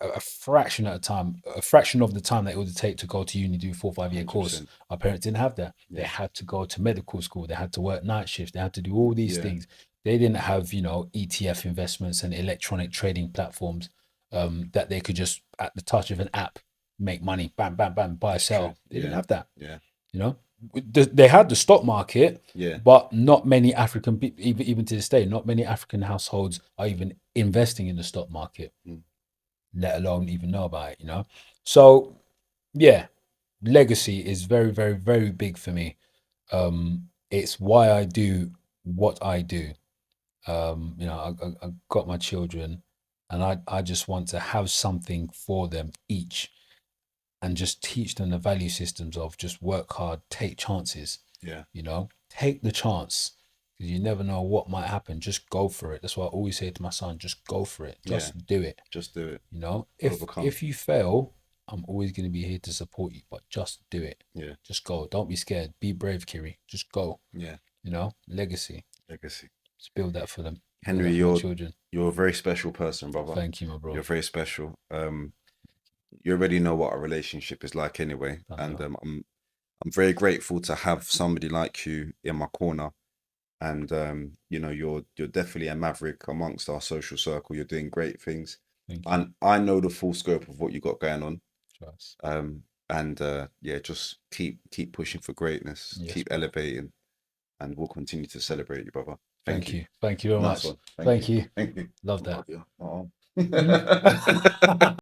Speaker 2: a fraction of the time that it would take to go to uni, do 4 or 5 year course. Our parents didn't have that. They had to go to medical school. They had to work night shifts. They had to do all these things. They didn't have, ETF investments and electronic trading platforms that they could just, at the touch of an app, make money. Bam, bam, bam, buy, sell. They didn't have that. They had the stock market, but not many African people, even to this day, not many African households are even investing in the stock market, let alone even know about it. So legacy is very, very, very big for me. It's why I do what I do. I got my children, and I just want to have something for them each, and just teach them the value systems of just work hard, take chances. Take the chance, because you never know what might happen. Just go for it. That's what I always say to my son, just go for it. Just do it.
Speaker 1: Just do it.
Speaker 2: If you fail, I'm always going to be here to support you, but just do it. Just go. Don't be scared. Be brave, Kiri. Just go. Legacy. Just build that for them.
Speaker 1: Henry, you're a very special person, brother.
Speaker 2: Thank you, my bro.
Speaker 1: You're very special. You already know what a relationship is like anyway. And I'm very grateful to have somebody like you in my corner. And you're definitely a maverick amongst our social circle. You're doing great things. And I know the full scope of what you got going on.
Speaker 2: Trust.
Speaker 1: Just keep pushing for greatness, keep elevating, and we'll continue to celebrate you, brother.
Speaker 2: Thank you very much.
Speaker 1: Thank you.
Speaker 2: Love that.
Speaker 1: Love you.